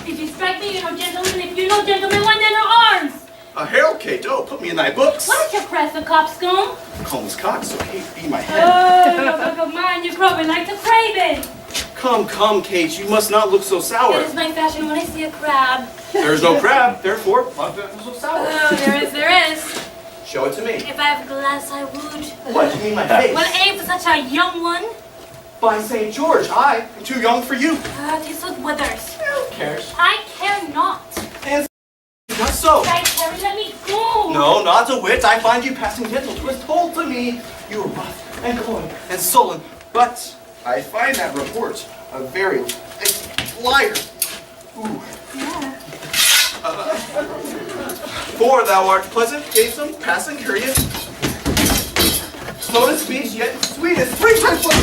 If you strike me, you're no gentleman. If you're no gentleman, why then are arms? A herald, Kate, oh, put me in thy books. What is your crest, a coxcomb? Combs cock, so Kate be my head. Oh, a book of mine, you probably like to crave it. Come, Kate, you must not look so It sour. is my fashion when I see a crab. There's no crab, therefore, not so sour. Oh, there is. Show it to me. If I have glass, I would. What, you mean my face? Well, aim for such a young one. By St. George, I am too young for you. Tis what withers. Who cares? I care not. And not so. I care, let me go. No, not a whit. I find you passing gentle. 'Twas told to me you were rough and coy and sullen. But I find that report a very liar. Ooh. Yeah. For thou art pleasant, gamesome, passing curious, slow to speech, yet sweet as 3 times flow.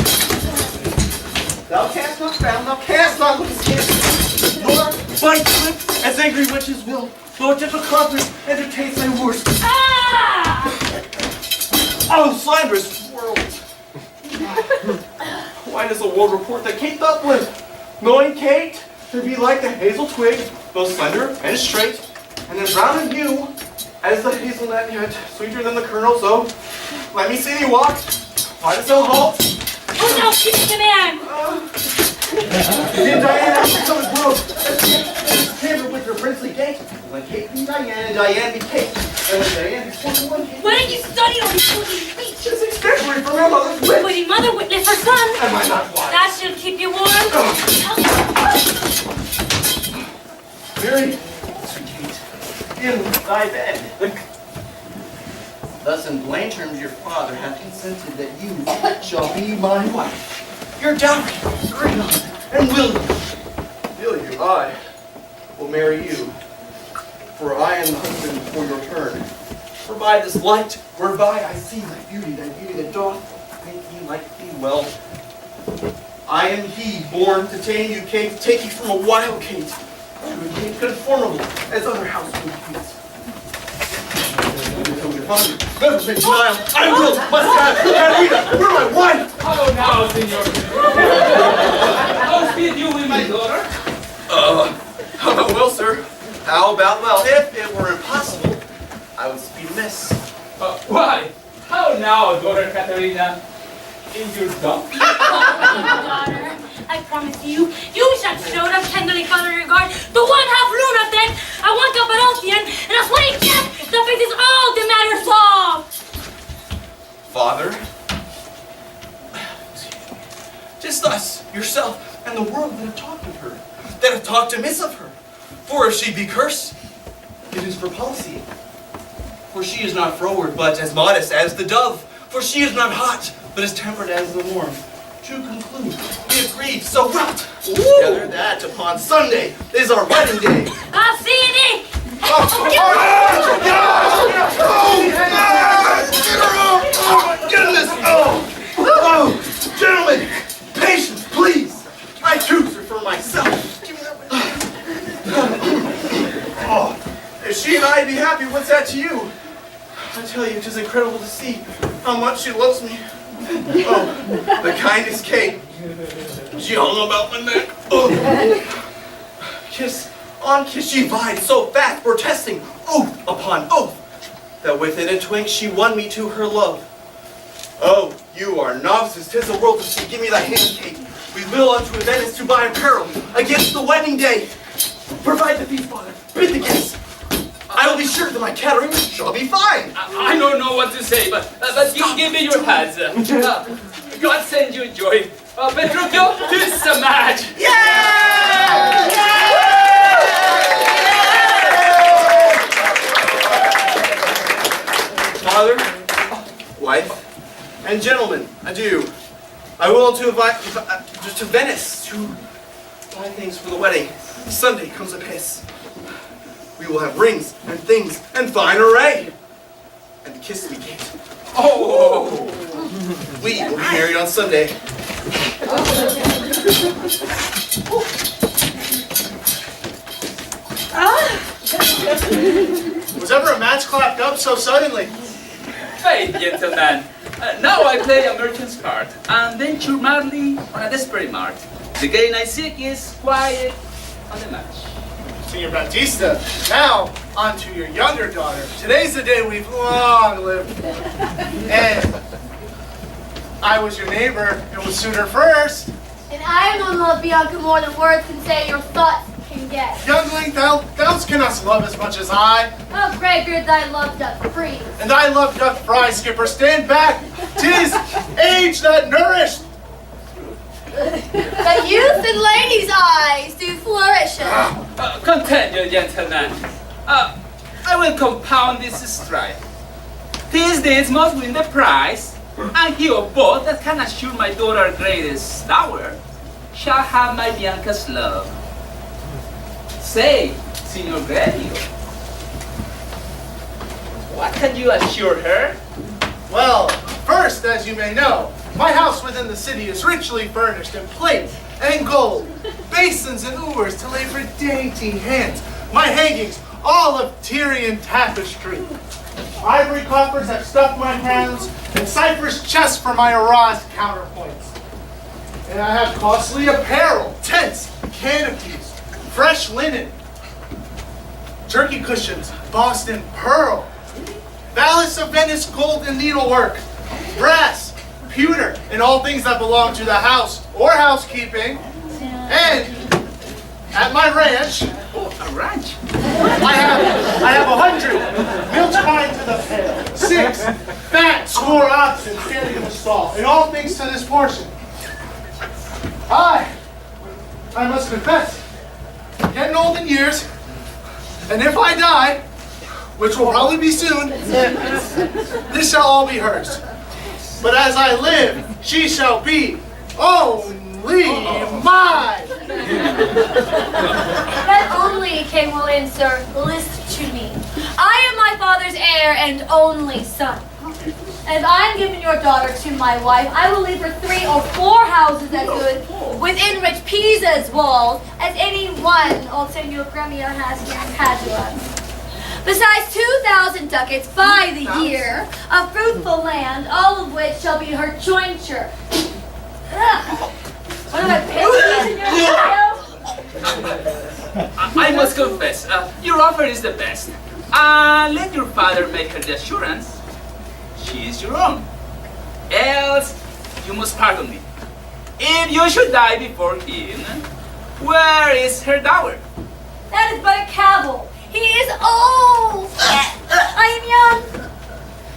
Thou canst not frown, thou canst not look askance, nor bite lip as angry witches will, nor gentle conference entertains thy worst. Ah! Oh, slanderous world! Why does the world report that Kate Dublin, knowing Kate to be like the hazel twig, both slender and straight, and as brown in hue as the hazelnut, yet sweeter than the kernel, so let me see thee walk. Why dost thou halt? Oh no, keep the man! Did Diana become as world as chamber with her princely gait? When Kate be Diane and Diane be Kate, and when Diane be spoken one Kate. Why don't you study all these cooking speech? It's especially for my mother's wit. Witty mother witness her son. Am I not wise? That should keep you warm. Very sweet Kate, in thy bed. Thus in plain terms your father hath consented that you shall be my wife. Your dowry, great honor, and will I will marry you, for I am the husband for your turn. For by this light, whereby I see thy beauty that doth make me like thee well. I am he born to tame you, Kate, to take you from a wild Kate to a Kate conformable as other household Kates. Never been denial. I will, must have, Catalina, you're my wife! How now, senor? How speed you with my daughter? How about well, sir? How about well? If it were impossible, I would speed amiss. Why? How now, daughter Katerina? In your dump? Daughter, I promise you, you shall show them tenderly father regard the one half lunatic, and one Cappadocian, and a sweaty cat that fixes all the matter solved. Father? Just us, yourself, and the world that have talked of her, that have talked amiss of her. For if she be cursed, it is for policy. For she is not froward, but as modest as the dove. For she is not hot, but as tempered as the warm. To conclude, we agreed so well together that upon Sunday is our wedding day. I'll see you Nick. Oh my goodness! Oh, gentlemen, patience, please. I choose her for myself. Give me that. Oh, if she and I be happy, what's that to you? I tell you, it is incredible to see how much she loves me. Oh, the kindest Kate. She hung about my neck. Oh. Kiss on kiss she vied so fast, protesting oath upon oath, that within a twink she won me to her love. Oh, you are novices, 'tis a world to see. Give me thy hand, Kate. We will unto Venice to buy apparel against the wedding day. Provide the feast, father. Bid the guests. I will be sure that my Katerina shall be fine. I don't know what to say, but you give me your hands. God send you joy. Petruchio, to some match. Yeah! Father, wife, and gentlemen, adieu. I will to Venice to buy things for the wedding. Sunday comes apace. We will have rings and things and fine array. And kiss me, Kate. Oh! We will be married on Sunday. Was ever a match clapped up so suddenly? Hey, gentlemen. Now I play a merchant's card and venture madly on a desperate mart. The gain I seek is quiet on the match. Senor Bautista, now on to your younger daughter. Today's the day we've long lived for. And I was your neighbor, it would suit her first. And I am on love Bianca more than words can say, your thoughts can guess. Youngling, thou cannot love as much as I. How Gregor thy love doth freeze. And thy love doth fry, skipper, stand back. 'Tis age that nourished. That youth in ladies' eyes do flourish. Continue, gentlemen. I will compound this strife. These deeds must win the prize, and he of both that can assure my daughter greatest dower shall have my Bianca's love. Say, Signor Grevio, what can you assure her? Well, first, as you may know, my house within the city is richly furnished in plate and gold, basins and oars to lay for dainty hands. My hangings, all of Tyrian tapestry. Ivory coffers have stuffed my hands, and cypress chests for my arras counterpoints. And I have costly apparel, tents, canopies, fresh linen, turkey cushions, Boston pearl, valise of Venice gold and needlework, brass, pewter, and all things that belong to the house or housekeeping. And at my ranch, A ranch? I have 100 milch wine to the pail, 6 fat score oxen standing in the stall, and all things to this portion. I must confess, getting old in years, and if I die, which will probably be soon, this shall all be hers. But as I live, she shall be only mine. That only king will answer, list to me. I am my father's heir and only son. And I am giving your daughter to my wife. I will leave her 3 or 4 houses as good within rich Pisa's walls as any one old Senor Gremio has here in Padua. Besides 2,000 ducats by the year of fruitful land, all of which shall be her jointure. What am I pissing in your I must confess, your offer is the best. Let your father make her the assurance. She is your own. Else, you must pardon me. If you should die before him, where is her dower? That is but a cavil. He is old. I am young.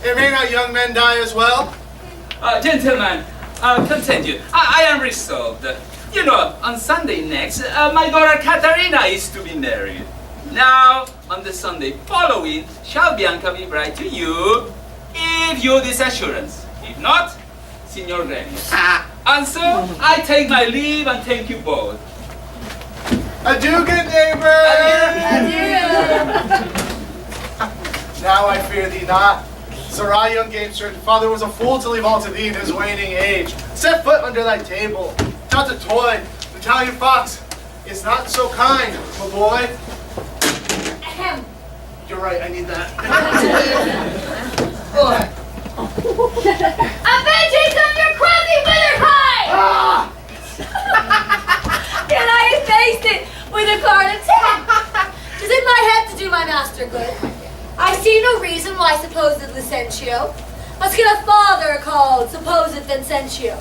And may not young men die as well? Gentlemen, continue. I am resolved. You know, on Sunday next, my daughter Caterina is to be married. Now, on the Sunday following, shall Bianca be bride to you, if you this assurance. If not, Signor Remy. And so, I take my leave and thank you both. Adieu, good neighbor! Now I fear thee not. Sarai, young gamester, father was a fool to leave all to thee in his waning age. Set foot under thy table. Not a toy. The Italian fox is not so kind, my boy. Ahem. You're right, I need that. Avenging on your crusty wither pie! Can I efface it with a card of 10? 'Tis in my head to do my master good. I see no reason why supposed Licentio must get a father called supposed Vincentio.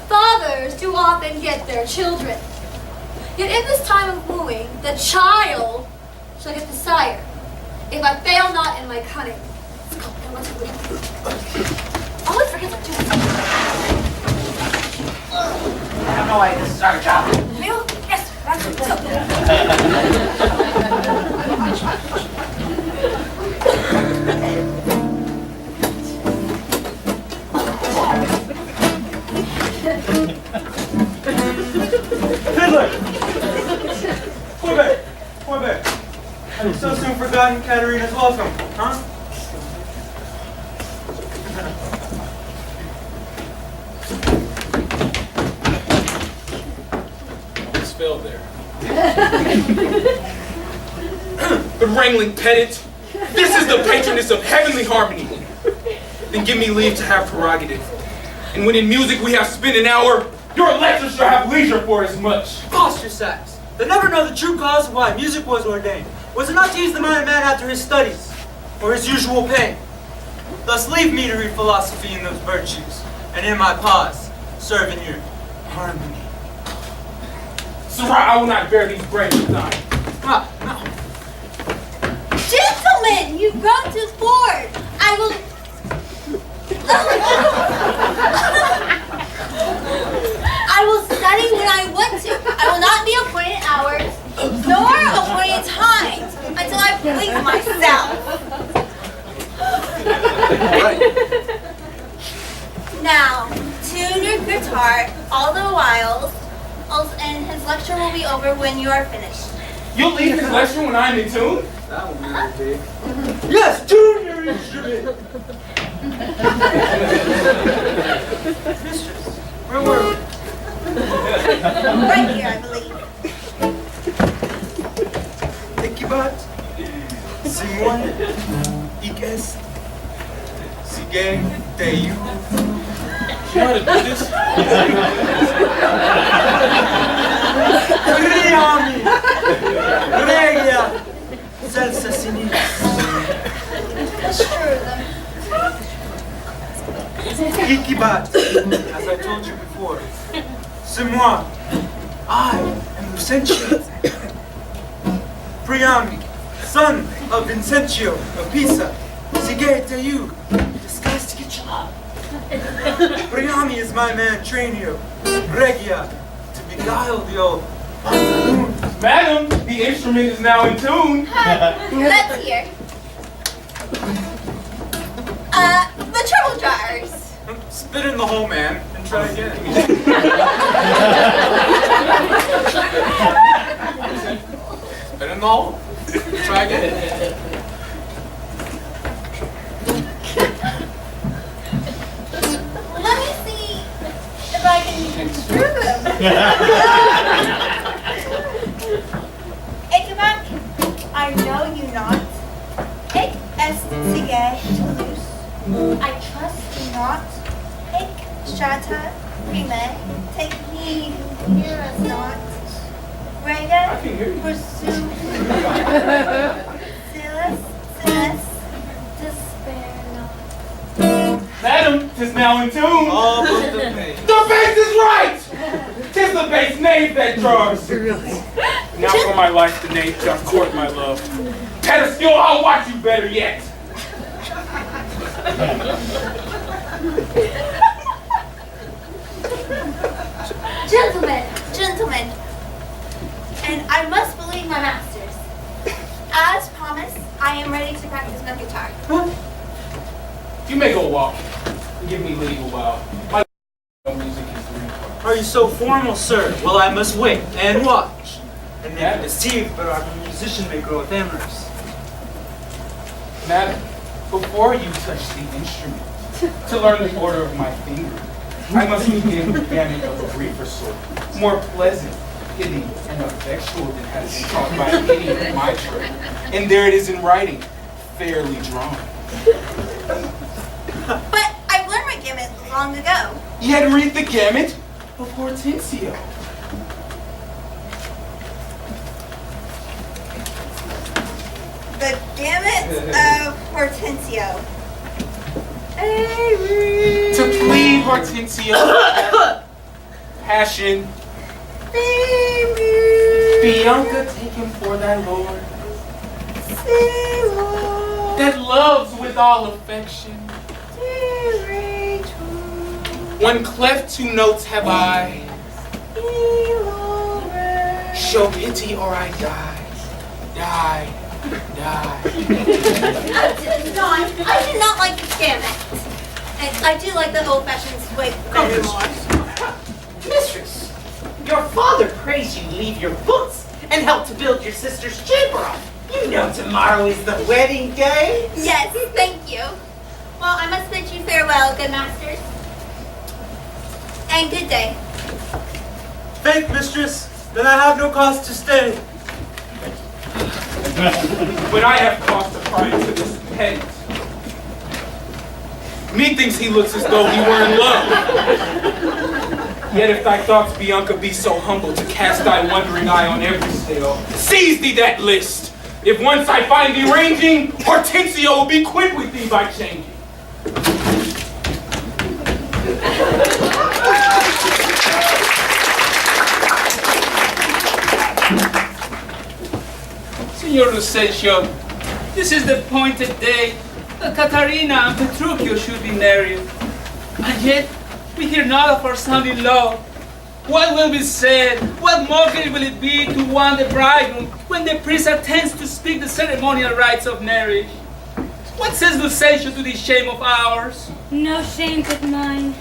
Fathers do often get their children. Yet in this time of wooing, the child shall get the sire, if I fail not in my cunning. I always forget to do this. I don't know why this is our job. Real? Yes, that's it. Fiddler! Come back. Come back. Have you so soon forgotten Caterina's welcome, huh? Spelled there. The wrangling pedant. This is the patroness of heavenly harmony. Then give me leave to have prerogative. And when in music we have spent an hour, your lecture shall have leisure for as much. Ostracize. They never know the true cause of why music was ordained. Was it not to use the mind of man after his studies, or his usual pain? Thus leave me to read philosophy in those virtues, and in my pause, serve in your harmony. Sarah, I will not bear these brains of thine. Ah, no. Gentlemen, you grow too forward. I will. I will study when I want to. I will not be appointed hours, nor appointed times until I please myself. Now, tune your guitar all the while, and his lecture will be over when you are finished. You'll leave his lecture when I'm in tune? That will be big. Yes, tune your instrument! Mistress, where were we? Right here, I believe. Equibat, Simon, Ikes, Sige, Teyu. You know how to do this? Riami, Regia, Salsa Sinis. Ikibat, as I told you before. C'est moi. I am Vincentio. Priami, son of Vincentio of Pisa. Sige to you, disguised to get you up. Priami is my man Tranio. Regia, to beguile the old Pantalon. Madam, the instrument is now in tune. Let's hear. The trouble jars. Spit in the hole, man, and try again. Spit in the hole. Try again. Let me see if I can screw them. Ichabod, I know you not. Ich est sige Toulouse. I trust you not. Ich strata prime. Take heed, hear us not. Rega, pursue. Silas, despair not. Madam, 'tis now in tune. All but the bass. The bass is right! 'Tis the bass knave that draws. Now for my life, the knave shall court my love. Pedestal, I'll watch you better yet. Gentlemen, and I must believe my masters. As promised, I am ready to practice my guitar. You may go walk. Give me leave a while. My music is the real. Are you so formal, sir? Well, I must wait and watch. And never deceive, but our musician may grow amorous. Madam, before you touch the instrument, to learn the order of my finger, I must begin with gamut of a briefer sort, more pleasant, hitting, and effectual than has been taught by any of my trade. And there it is in writing, fairly drawn. But I've learned my gamut long ago. Yet read the gamut of Hortensio. The gamut of Hortensio. To plead Hortensio, passion, Bianca taken for thy lord, that loves with all affection. One cleft two notes have I, show pity or I die, die. I do not like the gamut. And I do like the old-fashioned way better more. Mistress, your father prays you leave your books and help to build your sister's chamber up. You know tomorrow is the wedding day. Yes, thank you. Well, I must bid you farewell, good masters. And good day. Faith, mistress, then I have no cause to stay. But I have cause to pry into this pedant. Methinks he looks as though he were in love. Yet if thy thoughts, Bianca, be so humble to cast thy wondering eye on every stale, seize thee that list. If once I find thee ranging, Hortensio will be quit with thee by changing. Signor Lucentio, this is the appointed day that Catarina and Petruchio should be married. And yet, we hear not of our sounding love. What will be said? What mockery will it be to one the bridegroom when the priest attends to speak the ceremonial rites of marriage? What says Lucentio to this shame of ours? No shame but mine.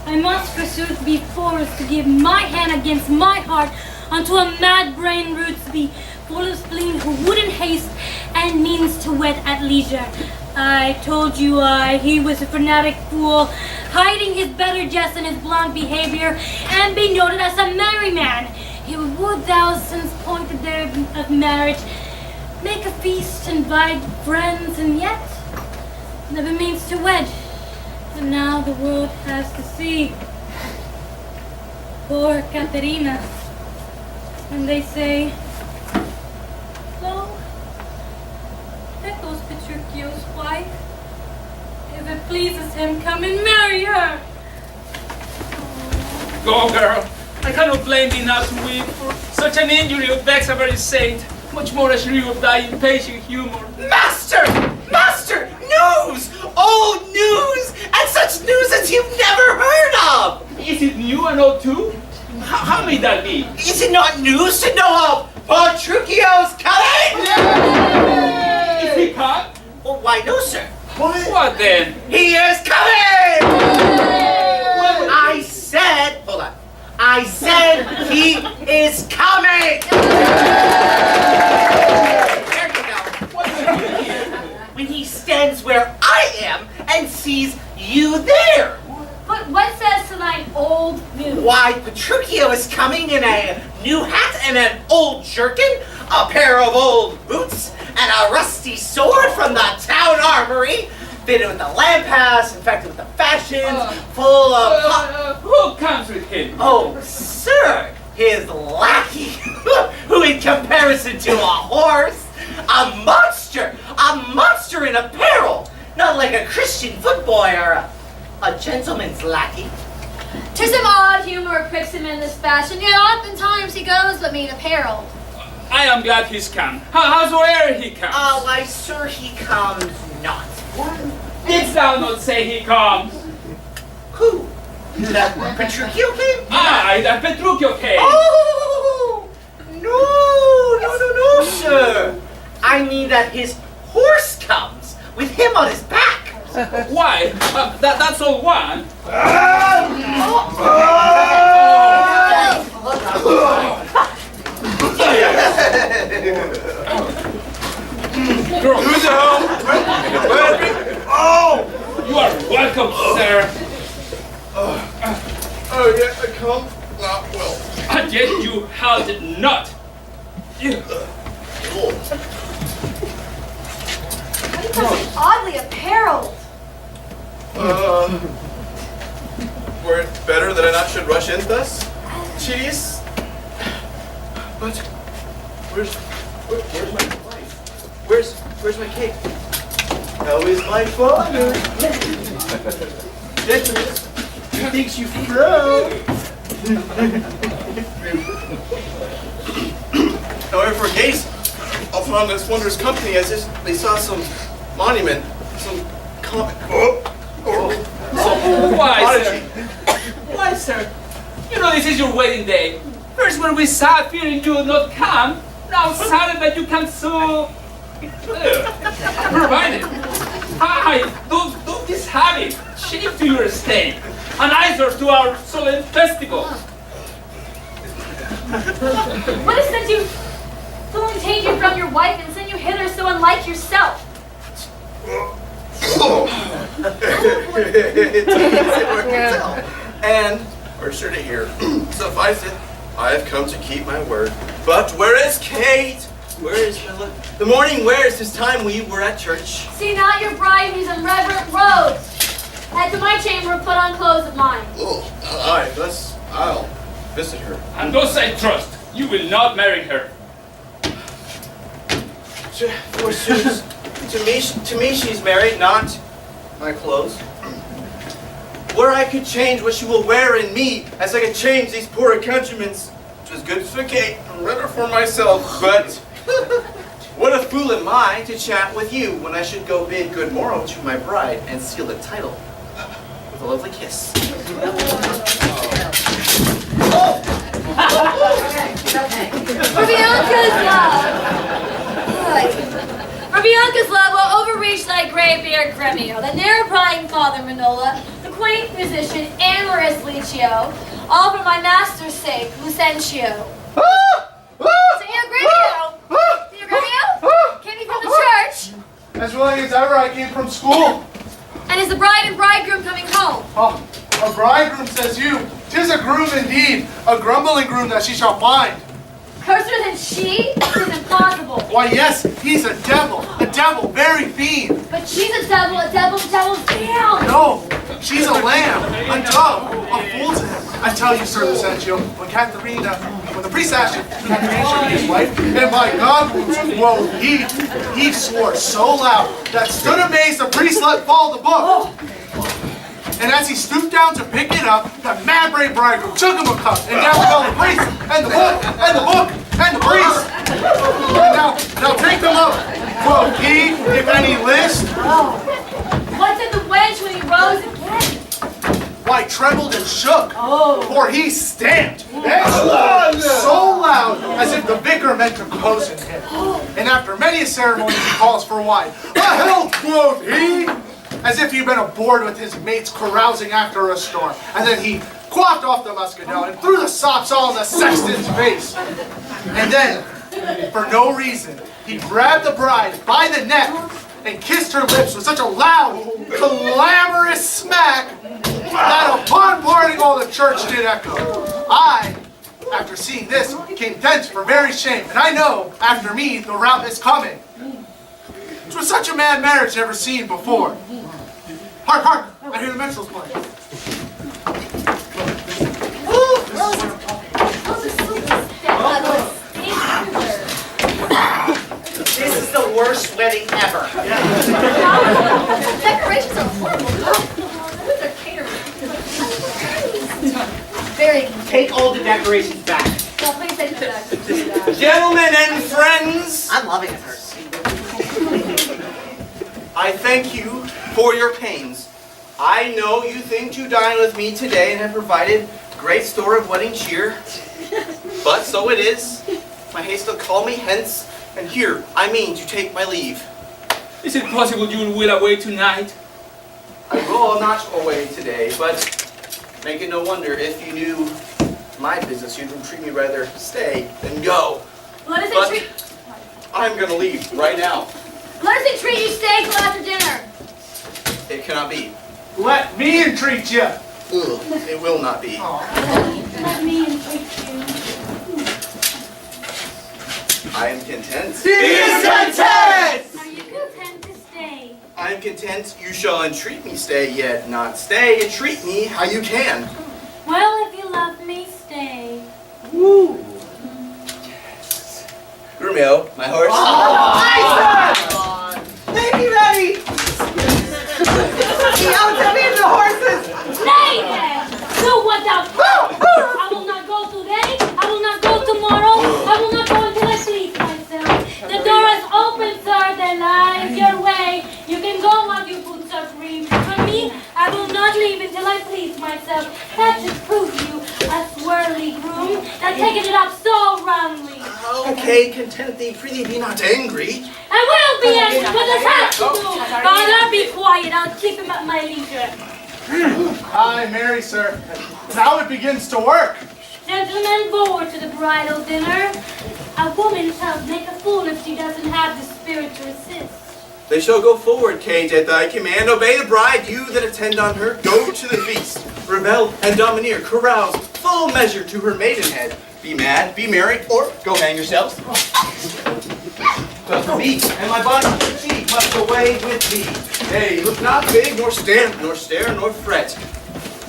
I must forsooth be forced to give my hand against my heart unto a mad brain roots be full of spleen who would in haste and means to wed at leisure. I told you he was a fanatic fool, hiding his better jest and his blonde behavior, and be noted as a merry man. He would thou, since pointed there of marriage, make a feast, invite friends, and yet never means to wed. And now the world has to see. Poor Caterina. And they say, lo, there goes Petruchio's wife. If it pleases him, come and marry her. Go, girl. I cannot blame thee not to weep, for such an injury would vex a very saint, much more a shrew of thy impatient humor. Master! Master! News! Old news! And such news as you've never heard of! Is it new and old too? How may that be? Is it not news to know of Petruchio's coming? Is he caught? Well, why no, sir. What then? He is coming! And he is coming! There you go. When he stands where I am and sees you there. But what says to thine old news? Why, Petruchio is coming in a new hat and an old jerkin, a pair of old boots, and a rusty sword from the town armory, fitted with the lampass, infected with the fashions, full of... Who comes with him? Oh, sir, his lackey, who in comparison to a horse, a monster in apparel, not like a Christian footboy or a gentleman's lackey. 'Tis some odd humor pricks him in this fashion, yet oftentimes he goes but meet apparel. I am glad he's come. Howsoever he comes. Why, sir, he comes not. Didst thou not say he comes? Who? That Petruchio came? Aye, that Petruchio came. Oh, no, sir. I mean that his horse comes with him on his back. Why? That's all one. Who's at home? Oh! You are welcome, sir. Oh, yeah, I come. Not well. And yet you halted not. Why do you come so oddly apparelled? Were it better that I not should rush in thus? Chidius? But where's my wife? Where's my cake? How is my father? Gentleness, he thinks you frown. However, for gaze upon this wondrous company as if they saw some monument, some comic. Why, sir? You know this is your wedding day. First when we sat fearing you would not come, now saddened that you come so... provided. Hi, don't this habit. Shame to your estate. An eyesore to our solemn festival. What is that you don't take you from your wife and send you hither so unlike yourself? And we're sure to hear. Suffice it, I have come to keep my word. But where is Kate? Where is Philip? The morning wears his time we were at church. See not your bride in these unreverent robes. Head to my chamber and put on clothes of mine. Oh, aye, thus I'll visit her. And those I trust, you will not marry her. Forsooth, to me she's married, not my clothes. Where I could change what she will wear in me, as I could change these poor countrymen's. 'Twas good for Kate, and better for myself, but what a fool am I to chat with you when I should go bid good morrow to my bride and seal the title with a lovely kiss. For Bianca's love will overreach thy grey beard Gremio, the ne'er-prying father Manola, the quaint musician amorous Licio, all for my master's sake, Lucentio. Senor Gremio! Senor Gremio? Came you from the church? As willing as ever I came from school. And is the bride and bridegroom coming home? Oh, a bridegroom, says you. 'Tis a groom indeed, a grumbling groom that she shall find. Curser than she? 'Tis impossible. Why, yes, he's a devil, very fiend. But she's a devil's down. No, she's a lamb, a dove, a fool to him. I tell you, Sir Lucentio, when the priest asked him, Caterina should be his wife, and by God, whoa, he swore so loud that stood amazed the priest let fall the book. And as he stooped down to pick it up, the mad brave bridegroom took him a cup, and down fell the priest, and the book, and the book, and the priest. And now take them up, quoth he, if any list. What did the wench when he rose again? Why, trembled and shook, for he stamped, so loud, as if the vicar meant to cozen him. And after many a ceremony, he calls for wine. A health, quoth he, as if he'd been aboard with his mates carousing after a storm. And then he quaffed off the muscadel, and threw the sops all in the sexton's face. And then, for no reason, he grabbed the bride by the neck and kissed her lips with such a loud, clamorous smack that upon parting all the church did echo. I, after seeing this, became dense for very shame, and I know, after me, the rout is coming. 'Twas such a mad marriage never seen before. Hark, hark! I hear the minstrels playing. This is the worst wedding ever. Decorations are horrible. Who's their catering? Very confusing. Take all the decorations back. Well, please take it back. Gentlemen and friends, I'm loving it. I thank you for your pains. I know you think to dine with me today and have provided great store of wedding cheer. But so it is. My haste will call me hence, and here I mean to take my leave. Is it possible you will away tonight? I will not away today, but make it no wonder if you knew my business, you'd treat me rather stay than go. Let us But entreat. I'm gonna leave right now. Let us entreat you stay till after dinner. It cannot be. Let me entreat you. Ugh, it will not be. Let me entreat you. I am content. He is content! Are you content to stay? I am content you shall entreat me stay, yet not stay. Entreat me how you can. Well, if you love me, stay. Woo! Romeo, my horse. Baby ready! Tell me the horses! Stay there! Do what thou I will not go today. I will not go tomorrow. I will not go until I please myself. The door is open, sir. Then lies your way. You can go while you boots are free. For me, I will not leave until I please myself. That should prove you a swirly groom that taken it up so roundly. Okay, content thee, prithee be not angry. I will be angry, but this has to do. Father, be quiet. I'll keep him at my leisure. Aye, marry, sir. Now it begins to work. Gentlemen, forward to the bridal dinner. A woman shall make a fool if she doesn't have the spirit to resist. They shall go forward, Kate, at thy command. Obey the bride, you that attend on her. Go to the feast. Rebel and domineer, carouse full measure to her maidenhead. Be mad, be merry, or go hang yourselves. But me and my body she must away with thee. Hey, look not big, nor stamp, nor stare, nor fret.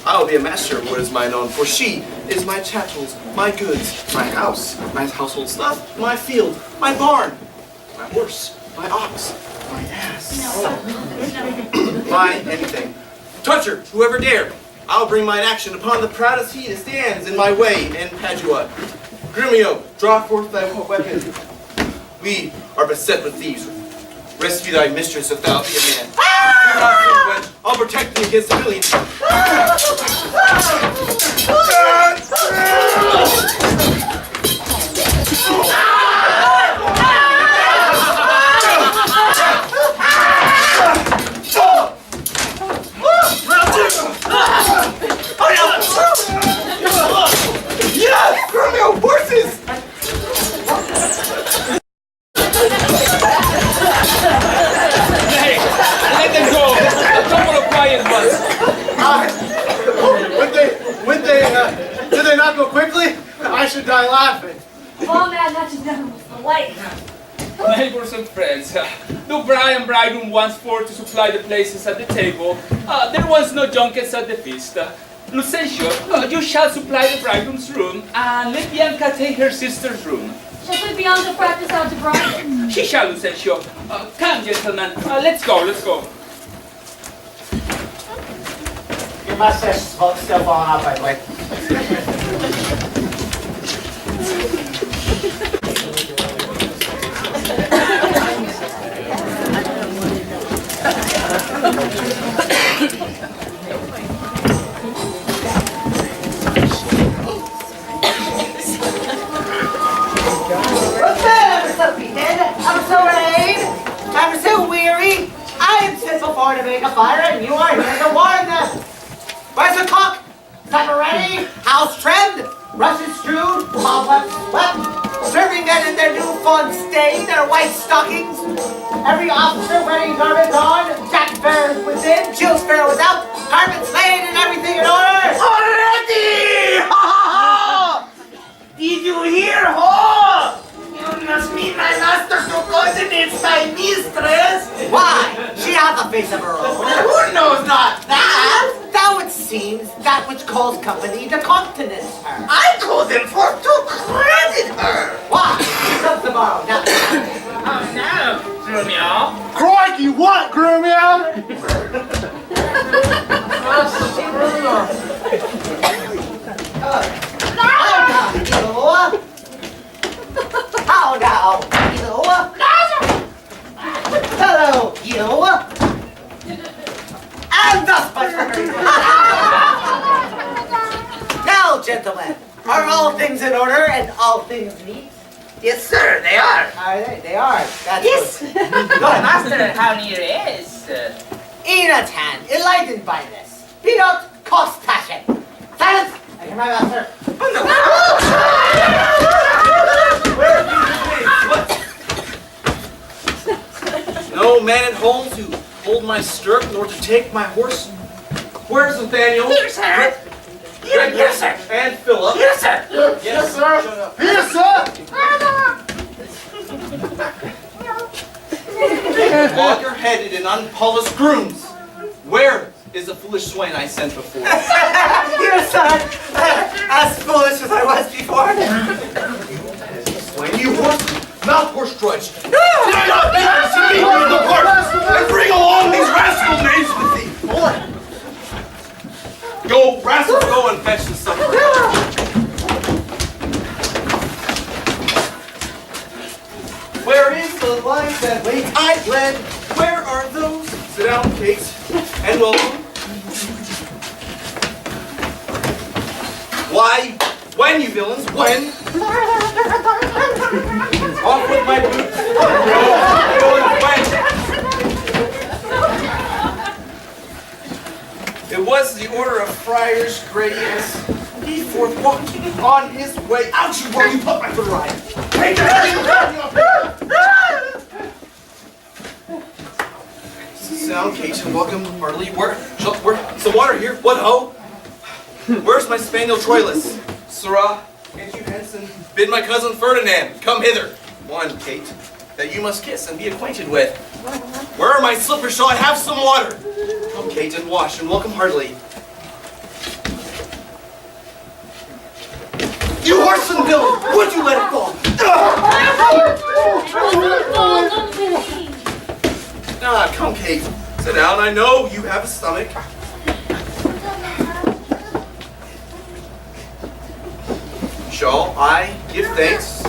I will be a master of what is mine own, for she is my chattels, my goods, my house, my household stuff, my field, my barn, my horse, my ox, my ass, my anything. Touch her, whoever dare. I'll bring mine action upon the proudest he that stands in my way in Padua. Grumio, draw forth thy weapon. We are beset with thieves. Rescue thy mistress if thou be a man. Do not fear, wench. I'll protect thee against civilians. Yes! Grumio, horses! Hey, let them go. A couple of quiet ones. Did they not go quickly? I should die laughing. Oh man, that just never was the way. Neighbors and friends, though bride and bridegroom once for to supply the places at the table, there was no junkets at the feast. Lucentio, you shall supply the bridegroom's room, and let Bianca take her sister's room. Shall we be on to practice algebra? She shall, Lucentio. Come, gentlemen, let's go, let's go. Your mustache is still falling off, by the way. I'm so late. I'm so weary. I am sent before to make a fire, and you are here to warm them. Where's the cook? supper ready, house trimmed, rushes strewed, cobwebs swept, serving men in their new fawn stain, their white stockings, every officer wearing garments on, Jack Sparrow within, Jill Sparrow without, garments laid and everything in order. Already! Ha ha ha! Did you hear, ho? You must meet my master to coordinate my mistress. Why? She hath a face of her own. Who knows not that? Thou it seems that which calls company to countenance her. I call them for to credit her. Why? She comes tomorrow, not tonight. Oh no, Romeo. Crikey, what, Grumio? How now, you? Hello, you. And thus much for her. Now, gentlemen, are all things in order and all things neat? Yes, sir, they are. Are they? They are. That's Yes. good. Master, how near is? Enid's hand, enlightened by this. Be not cost passion. Silence! I hear my master. Where have you been? What? No man at home to hold my stirrup nor to take my horse? Where's Nathaniel? Here, sir. Here, sir. And Philip? Here, sir. Yes, sir. Yes, sir. Logger-headed and unpolished grooms. Where is the foolish swain I sent before? Your son, as foolish as I was before. Swain, you horse, mouth horse drudge. Did I not bid you to meet me in the park and bring along these rascal knaves with thee? Go, rascal, go and fetch the supper. Where is the life that late I bled? Where are those? Sit down, Kate, and welcome. Why, when, you villains, when? Off with my boots. When? It was the order of Friars Gracious. He forth walking on his way. Out you where you put my foot right. Take your head! Sit down, Kate, and welcome heartily. Where? Some water here? What ho? Where's my spaniel Troilus? Sirrah, get you hence and bid my cousin Ferdinand come hither. One, Kate, that you must kiss and be acquainted with. Where are my slippers? Shall I have some water? Come, Kate, and wash and welcome heartily. You horse and villain! Would you let it fall? Ah, come, Kate. Sit down. I know you have a stomach. Shall I give thanks,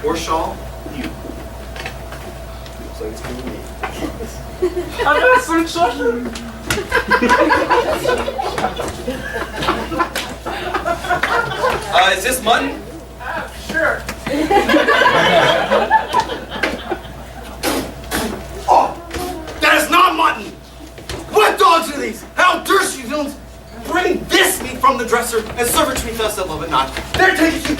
or shall you? Looks like it's going to be me. I got some children. Is this mutton? Sure. Oh, that is not mutton! What dogs are these? How durst you villains bring this meat from the dresser and serve it to me thus I love it not? There, take it, you!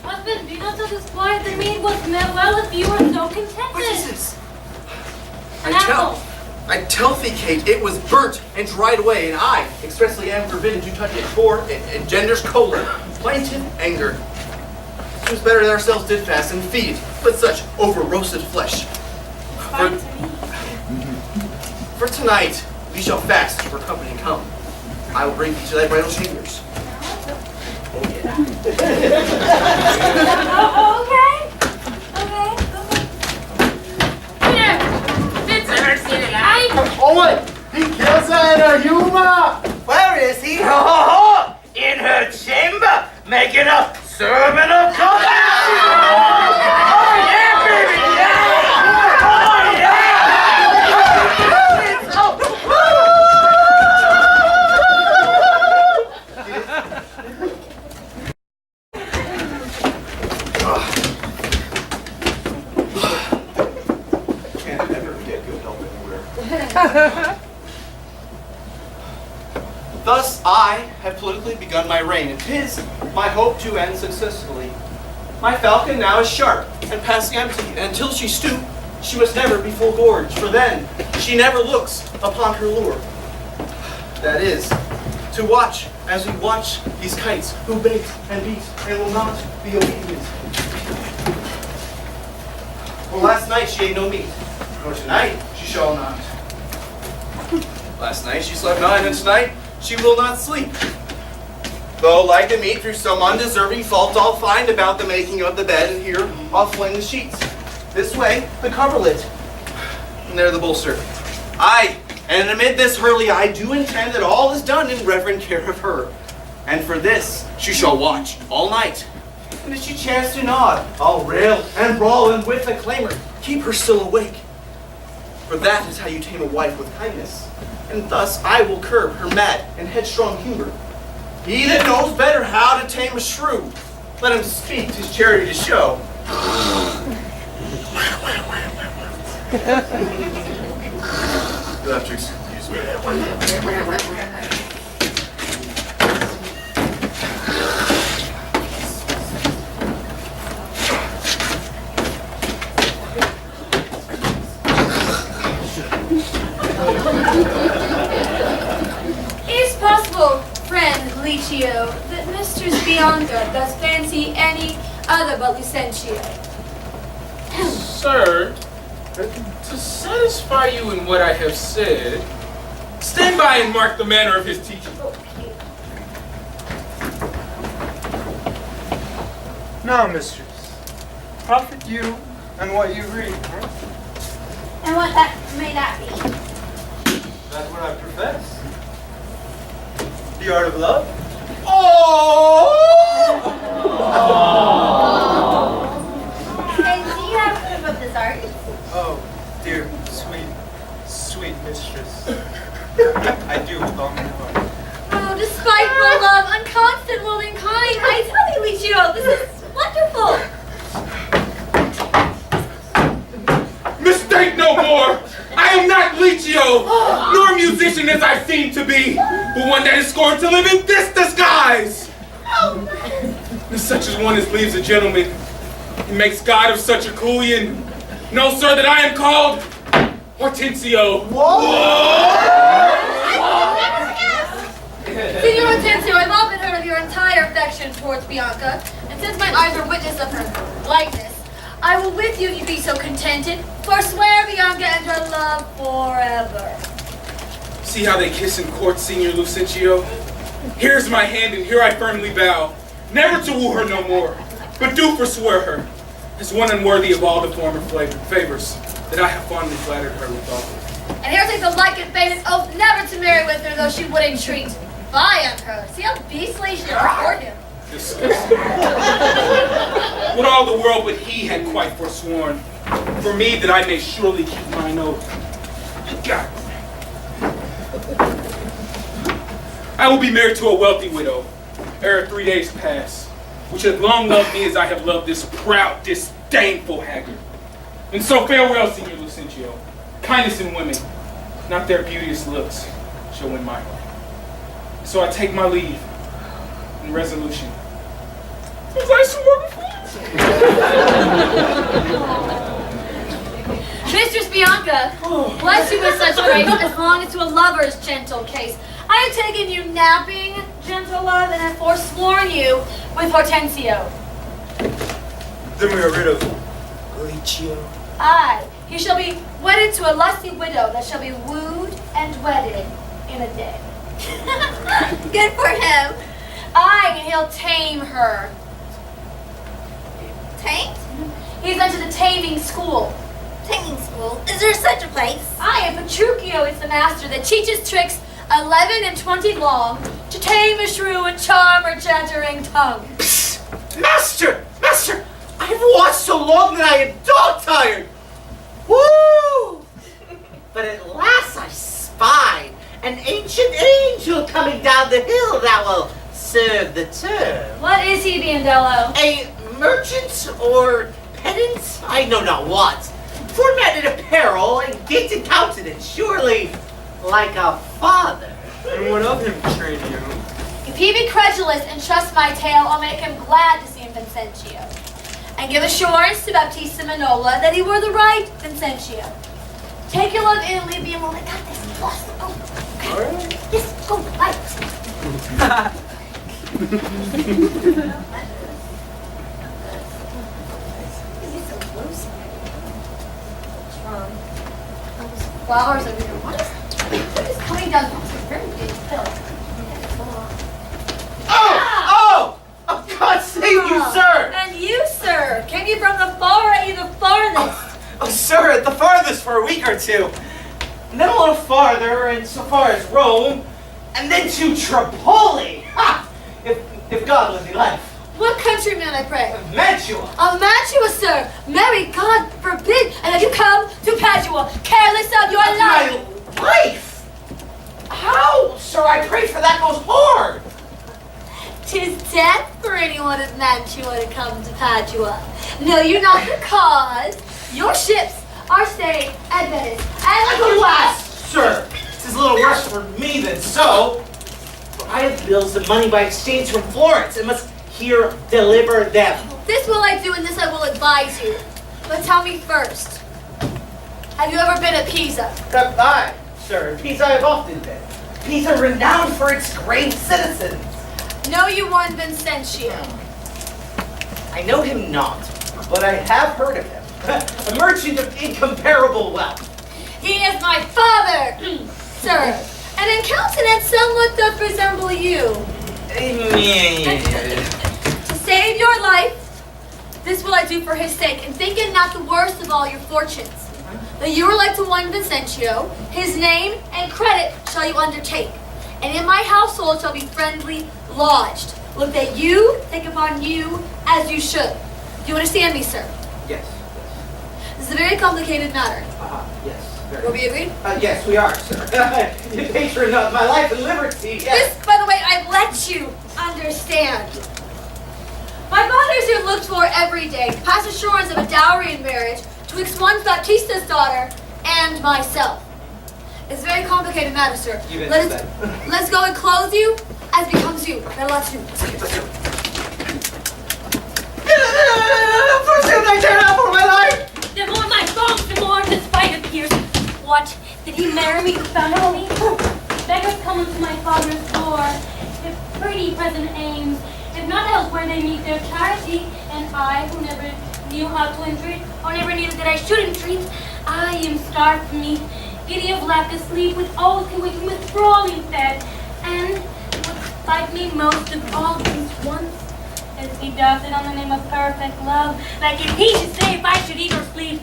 Husband, be not so disquiet. The meat was met well if you were so contented. What is this? An apple. I tell thee, Kate, it was burnt and dried away, and I expressly am forbidden to touch it, for it engenders choler, plaintive anger. It was better that ourselves did fast and feed, but such over-roasted flesh. For tonight, we shall fast for company come. I will bring thee to thy bridal chambers. Oh, yeah. Okay. Oh, he kills her in her humor. Where is he? In her chamber, making a sermon of God. Oh yeah, baby, yeah! Oh Can't ever get good help anywhere. Thus, I have politically begun my reign, and 'tis my hope to end successfully. My falcon now is sharp and past empty, and until she stoop, she must never be full gorged, for then she never looks upon her lure. That is, to watch as we watch these kites who bait and beat and will not be obedient. For last night she ate no meat, nor tonight she shall not. Last night she slept not, and tonight she will not sleep. Though, like the meat, through some undeserving fault I'll find about the making of the bed, and here I'll fling the sheets. This way, the coverlet, and there the bolster. Aye, and amid this hurly I do intend that all is done in reverent care of her. And for this she shall watch all night. And if she chance to nod, I'll rail and brawl, and with a clamor keep her still awake. For that is how you tame a wife with kindness. And thus I will curb her mad and headstrong humor. He that knows better how to tame a shrew, let him speak his charity to show. You'll have to excuse me. Is possible, friend Licio, that Mistress Bianca does fancy any other but Lucentio? Sir, to satisfy you in what I have said, stand by and mark the manner of his teaching. Now, mistress, profit you and what you read, huh? And what that may that be? That's what I profess. The art of love. And do you have proof of this art? Oh, dear, sweet mistress. I do with all my heart. Oh, despiteful love, unconstant, loving kind, I tell you, Licio, this is wonderful. Mistake no more! I am not Licio, nor musician as I seem to be, but one that is scorned to live in this disguise! And such as one as leaves a gentleman, and makes God of such a Coolian. Know, sir, that I am called Hortensio. Signor Hortensio, I've often heard of your entire affection towards Bianca, and since my eyes are witness of her likeness, I will with you, if you be so contented, forswear Bianca and her love forever. See how they kiss in court, Signor Lucentio? Here's my hand, and here I firmly vow, never to woo her no more, but do forswear her, as one unworthy of all the former favors that I have fondly flattered her withal. And here takes a like and famous oath never to marry with her, though she would entreat. Fie on her. See how beastly she does court him. Disgusting. What all the world but he had quite forsworn, for me that I may surely keep mine oath. God. I will be married to a wealthy widow, ere 3 days pass, which hath long loved me as I have loved this proud, disdainful haggard. And so farewell, Signor Lucentio. Kindness in women, not their beauteous looks, shall win my heart. So I take my leave in resolution. As I swore before. Mistress Bianca, bless you with such grace, as long as to a lover's gentle case. I have taken you napping, gentle love, and have forsworn you with Hortensio. Then we are rid of Licio. Aye, he shall be wedded to a lusty widow that shall be wooed and wedded in a day. Good for him. Aye, and he'll tame her. Tamed? He's unto the taming school. Taming school? Is there such a place? Aye, and Petruchio is the master that teaches tricks 11 and 20 long to tame a shrew and charm her chattering tongue. Master! Master! I've watched so long that I am dog-tired! Woo! But at last I spied an ancient angel coming down the hill that will serve the turn. What is he, Biandello? A merchant or pedant? I know not what. Formatted apparel and gated countenance, surely like a father. And what of him, Petronio? If he be credulous and trust my tale, I'll make him glad to see him Vincentio. And give assurance to Baptista Manola that he were the right Vincentio. Take your love in and leave me alone. I got this. Plus, oh, okay. All right. Yes, go, right. Flowers everywhere. What is coming down? It's very big pill. Oh! Oh, God save you, sir! And you, sir, came you from the far, are you the farthest? Oh, sir, at the farthest for a week or two. And then a little farther, and so far as Rome, and then to Tripoli. Ha! If God lend me life. What countryman, I pray? Mantua. Of Mantua, sir. Marry, God forbid. And have you come to Padua, careless of your life? My life! How, sir, I pray for that goes hard! 'Tis death for anyone at Mantua to come to Padua. Know you not the cause? Your ships are staying at Venice. And Alas, sir, 'tis a little worse for me than so. For I have bills of money by exchange from Florence and must here deliver them. this will I do, and this I will advise you. But tell me first, have you ever been at Pisa? Aye, sir, in Pisa I have often been. Pisa renowned for its great citizens. Know you one Vincentio? I know him not, but I have heard of him. A merchant of incomparable wealth. He is my father, sir, and in countenance somewhat doth resemble you. To save your life, this will I do for his sake, and think it not the worst of all your fortunes. That you are like to one Vincentio, his name and credit shall you undertake, and in my household shall be friendly lodged. Look that you take upon you as you should. Do you understand me, sir? Yes, This is a very complicated matter. yes, very. Will we agree? Yes, we are, sir. You patron of my life and liberty, yes. This, by the way, I let you understand. My father is here looked for every day to pass assurance of a dowry in marriage twixt one Baptista's daughter and myself. It's a very complicated matter, sir. Let's go and clothe you as becomes you. Got a lot to do. Let's do it. Forsooth, I care not for my life! The more my faults, the more the spite appears. What? Did he marry me to found me? Beggars come unto my father's door. If pretty present aims, if not elsewhere they meet their charity, and I, who never knew how to entreat, or never knew that I should entreat, I am starved from meat, giddy of lack asleep, with oaths to waken, with sprawling fed, and what spite me most of all things once, as he does it on the name of perfect love, like if he should say if I should eat or sleep,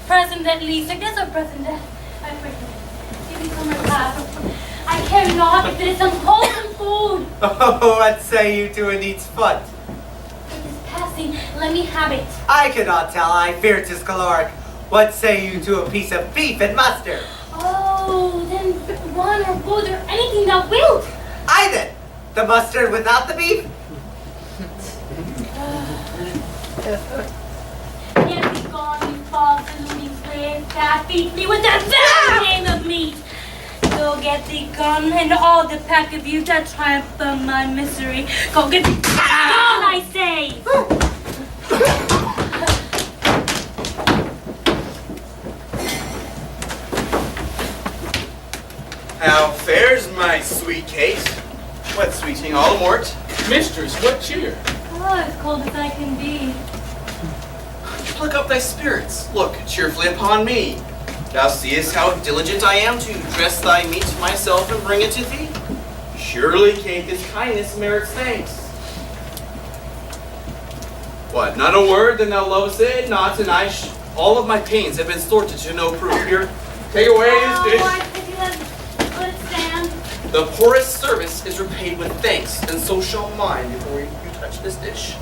present at least, I guess a present death, I pray for him. Give me some repast. I care not if it is some wholesome food. Oh, what say you to a neat's foot? It is passing, let me have it. I cannot tell, I fear 'tis caloric. What say you to a piece of beef and mustard? Oh, then one or both or anything thou wilt. Aye then, the mustard without the beef? Get thee gone, you false deluding slave, that feeds me with the very name of meat. Go get thee gone, and all the pack of you that triumph of my misery. Go get thee gone, I say. How fares my sweet Kate? What sweeting all amort? Mistress, what cheer? Oh, as cold as I can be. Pluck up thy spirits. Look cheerfully upon me. Thou seest how diligent I am to dress thy meat myself and bring it to thee. Surely, Kate, this kindness merits thanks. What, not a word, then thou lovest it not, and all of my pains have been sorted to no proof. Here, take away this dish. I pity them. Let it stand. The poorest service is repaid with thanks, and so shall mine before you touch this dish.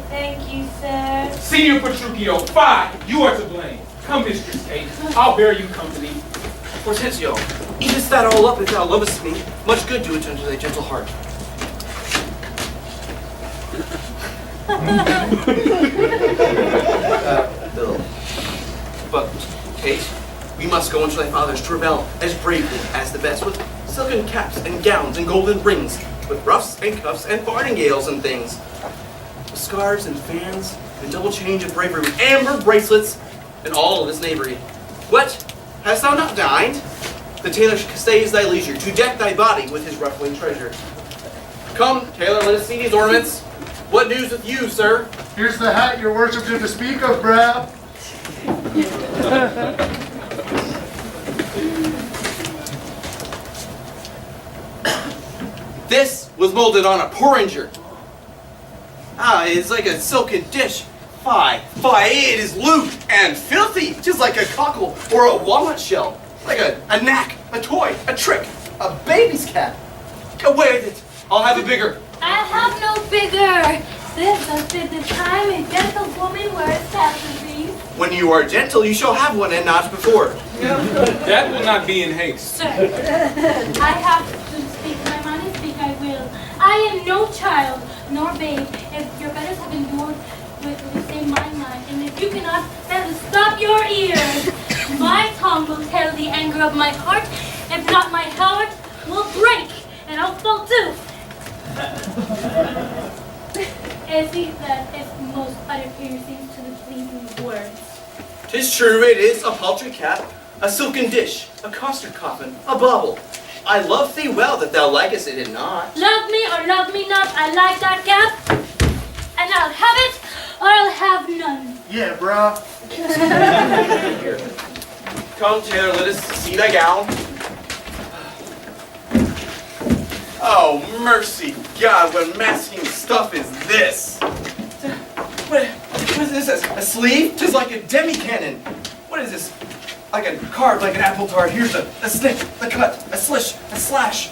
Thank you, sir. Senior Petruchio, fie! You are to blame. Come, Mistress Kate. I'll bear you company. Hortensio, eatest that all up if thou lovest me. Much good do it unto thy gentle heart. Little. But, Kate, we must go into thy father's travail as bravely as the best, with silken caps and gowns and golden rings, with ruffs and cuffs and farthingales and things, with scarves and fans and double change of bravery, with amber bracelets and all of this knavery. What? Hast thou not dined? The tailor stays thy leisure to deck thy body with his ruffling treasure. Come, tailor, let us see these ornaments. What news with you, sir? Here's the hat your worship did to speak of, brah. This was molded on a porringer. Ah, it's like a silken dish. Fie, it is lewd and filthy, just like a cockle or a walnut shell. Like a knack, a toy, a trick, a baby's cap. Away with it. I'll have a bigger. I have no bigger. This has been the time a gentlewoman wears tapestries. When you are gentle, you shall have one and not before. That will not be in haste. Sir, I have to speak my mind and speak I will. I am no child nor babe. If your betters have endured with the same my mind, and if you cannot, then stop your ears. My tongue will tell the anger of my heart. If not, my heart will break, and I'll fall too. As he that is most utter piercing to the pleasing words. 'Tis true, it is a paltry cap, a silken dish, a costard coffin, a bauble. I love thee well that thou likest it and not. Love me or love me not, I like that cap, and I'll have it or I'll have none. Yeah, brah. Come, tailor, let us see thy gown. Oh, mercy God, what masking stuff is this? What is this, a sleeve? 'Tis like a demi-cannon. What is this? Like a carved like an apple tart. Here's a snip, a cut, a slish, a slash.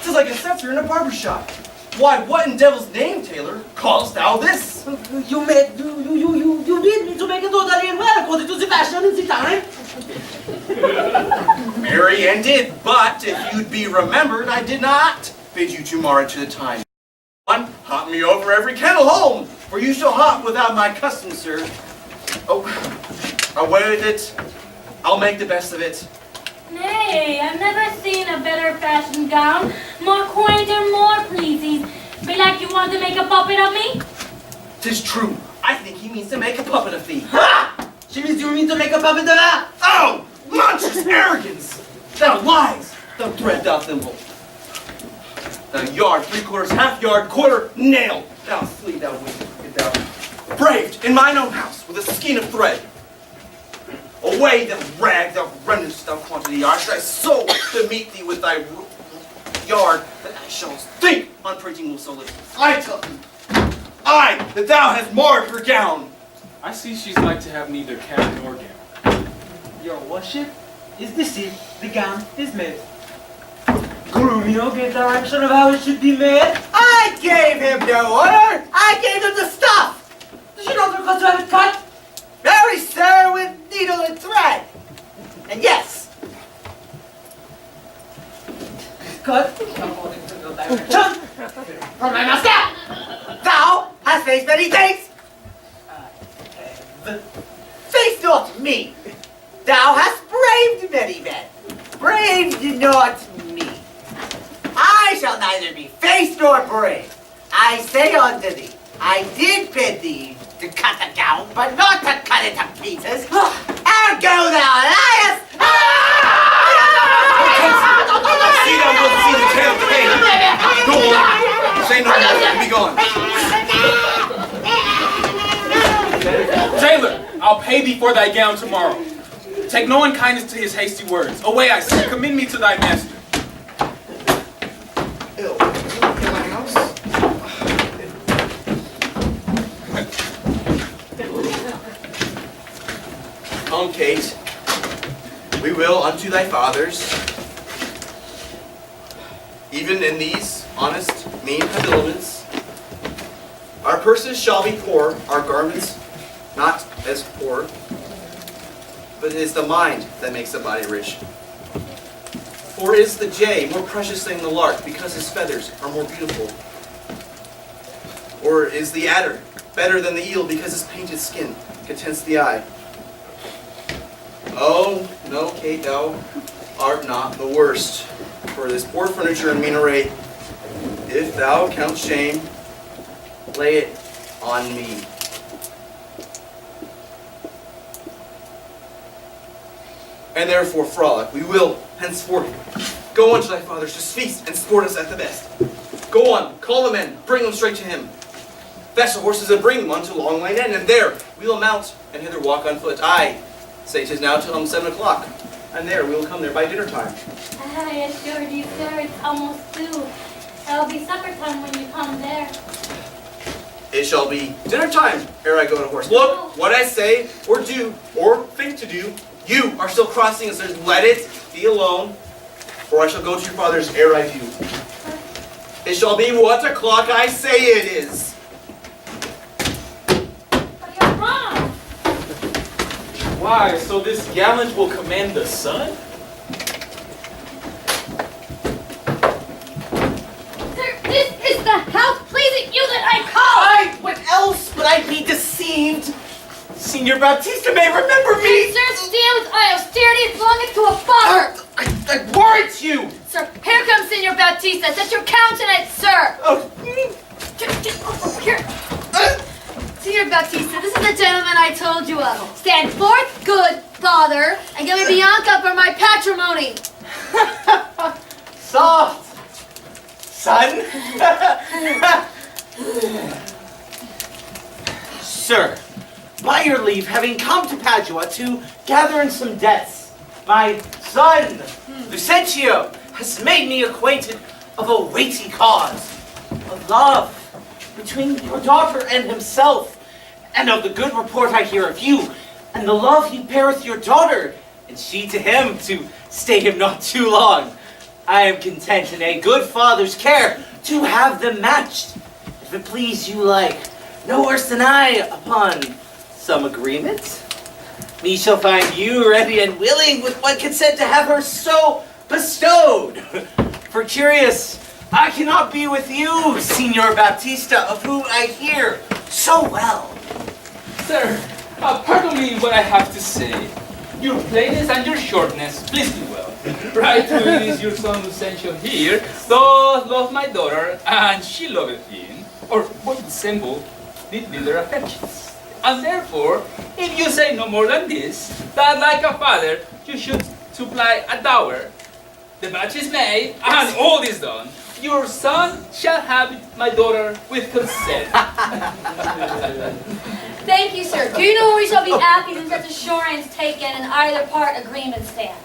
'Tis like a censer in a barber shop. Why, what in devil's name, tailor, callest thou this? You bid me to make it totally and well according to the fashion and the time. Marry and did, but if you'd be remembered, I did not bid you to mar it to the time. One, hop me over every kennel home, for you shall hop without my custom, sir. Oh, away with it. I'll make the best of it. Nay, I've never seen a better fashion gown, more quaint and more pleasing. Belike you want to make a puppet of me? 'Tis true. I think he means to make a puppet of thee. Ha! She means you mean to make a puppet of her? Oh, monstrous arrogance! Thou lies, thou thread, thou thimble. Thou yard, 3/4, half yard, quarter, nail. Thou flea, thou wicked, thou braved in mine own house with a skein of thread. Away, thou rag, thou rendest, thou quantity. I should I sow to meet thee with thy yard, that I shall think on printing will so little. I tell thee, that thou hast marred her gown. I see she's like to have neither cap nor gown. Your worship, is this it? The gown is made. Grumio gave direction of how it should be made. I gave him no order. I gave him the stuff. Does she not request to have it cut? Very, sir, with needle and thread. And yes, Cut according to the direction from my master. thou hast faced many things. Face not me. Thou hast braved many men. Braved not me. I shall neither be faced nor brave. I say unto thee, I did bid thee to cut the gown, but not to cut it to pieces. Ergo thou liest! See thou wilt see the tail of the tailor. Go on. Say no more and be gone. Tailor, I'll pay thee for thy gown tomorrow. Take no unkindness to his hasty words. Away, I say, commend me to thy master. Ill. In my house? Come, Kate. We will unto thy fathers, even in these honest, mean habiliments. Our purses shall be poor, our garments not as poor, but it is the mind that makes the body rich. For is the jay more precious than the lark because his feathers are more beautiful? Or is the adder better than the eel because his painted skin contents the eye. Oh, no, Kate, thou art not the worst. For this poor furniture and mean array, if thou count shame, lay it on me. And therefore, Frolic, we will henceforth go unto thy father's to feast and sport us at the best. Go on, call the men, bring them straight to him. Fetch the horses and bring them unto Long Lane End, and there we will mount and hither walk on foot. Aye, say 'tis now till 7 o'clock, and there we will come there by dinner time. I assure you, sir, it's almost 2. It'll be supper time when you come there. It shall be dinner time ere I go on a horse. Look, what I say or do or think to do, you are still crossing us. Let it be alone, for I shall go to your father's ere I do. It shall be what o'clock I say it is. But you're wrong. Why, so this gallant will command the sun? Sir, this is the house pleasing you that I call. What else would I be deceived? Senor Bautista may remember me. Sir, stands I austerity belongeth to a father. I warrant you. Sir, here comes Senor Bautista. Set your countenance, sir. Oh, Get over here. Senor Bautista, this is the gentleman I told you of. Stand forth, good father, and give me Bianca for my patrimony. soft, son. Sir, by your leave, having come to Padua to gather in some debts, my son, Lucentio, has made me acquainted of a weighty cause, of love between your daughter and himself, and of the good report I hear of you, and the love he beareth your daughter, and she to him, to stay him not too long. I am content in a good father's care to have them matched, if it please you like, no worse than I, upon some agreement. Me shall find you ready and willing with one consent to have her so bestowed. For curious, I cannot be with you, Senor Bautista, of whom I hear so well. Sir, pardon me what I have to say. Your plainness and your shortness please me well. Right who is your son Lucencio here, doth love my daughter, and she loveth him, or what resemble did build their affections. And therefore, if you say no more than this, that like a father you should supply a dower, the match is made, and all is done. Your son shall have my daughter with consent. Thank you, sir. Do you know where we shall be happy when such assurance taken and either part agreement stand?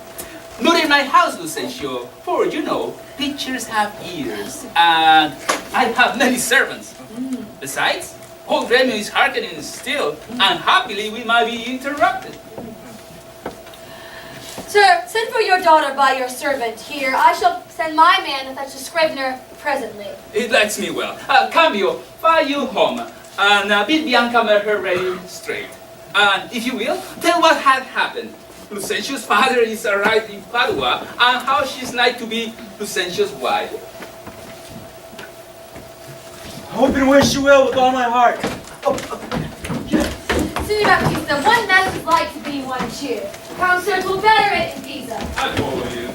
Not in my house, Lucencio, for you know, pictures have ears, and I have many servants. Besides, old Gremio is hearkening still, and happily we might be interrupted. Sir, send for your daughter by your servant here. I shall send my man to fetch the scrivener presently. It likes me well. Cambio, file you home, and bid Bianca make her ready straight. And if you will, tell what had happened. Lucencio's father is arrived in Padua, and how she's like to be Lucencio's wife. I hope and wish you will with all my heart. Senor Baptista, one mess is like to be one cheer. Councillors will better it in Pisa. I follow you.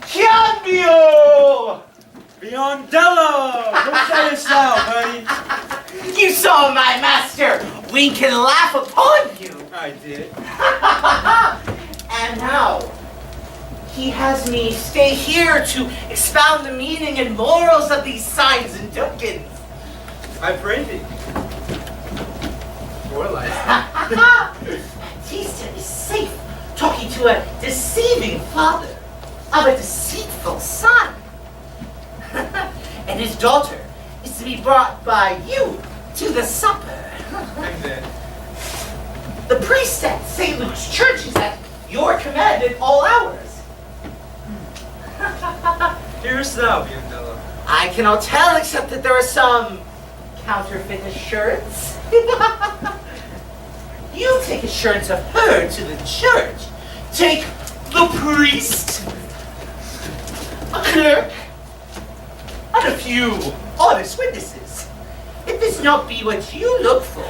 Cambio! Biondello! Don't say yourself, buddy. You saw my master wink and laugh upon you. I did. And now, he has me stay here to expound the meaning and morals of these signs and tokens. I pray thee. For life. Batista is safe talking to a deceiving father of a deceitful son. And his daughter is to be brought by you to the supper. I'm dead. The priest at St. Luke's Church is at your command at all hours. Hearest thou, Biondello? I cannot tell except that there are some counterfeit assurance. You take assurance of her to the church. Take the priest, a clerk, and a few honest witnesses. If this not be what you look for,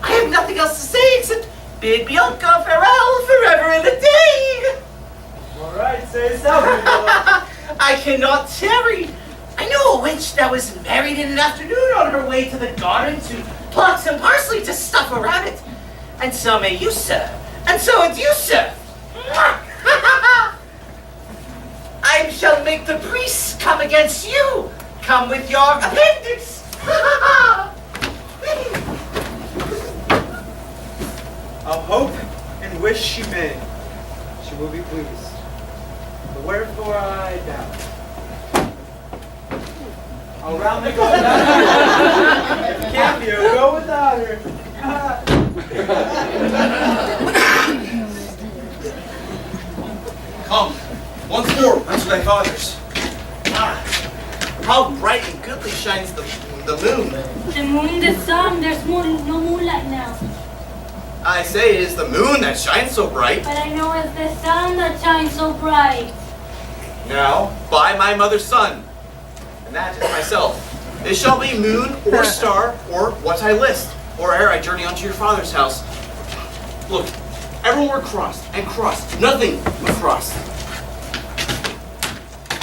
I have nothing else to say except bid Bianca farewell forever and a day. All right, say so. I cannot tarry. I know a witch that was married in an afternoon on her way to the garden to pluck some parsley to stuff a rabbit. And so may you, sir. And so would you, sir. I shall make the priests come against you. Come with your appendix. I'll hope and wish she may. She will be pleased. But wherefore I doubt. I'll round the go without her. If you can't be, I'll go without her. Come, once more unto thy fathers. Ah, how bright and goodly shines the moon. The moon, the sun, there's no moonlight now. I say it is the moon that shines so bright. But I know it's the sun that shines so bright. Now, by my mother's son, and that is myself, it shall be moon or star or what I list, or ere I journey unto your father's house. Look, everyone were crossed and crossed, nothing but crossed.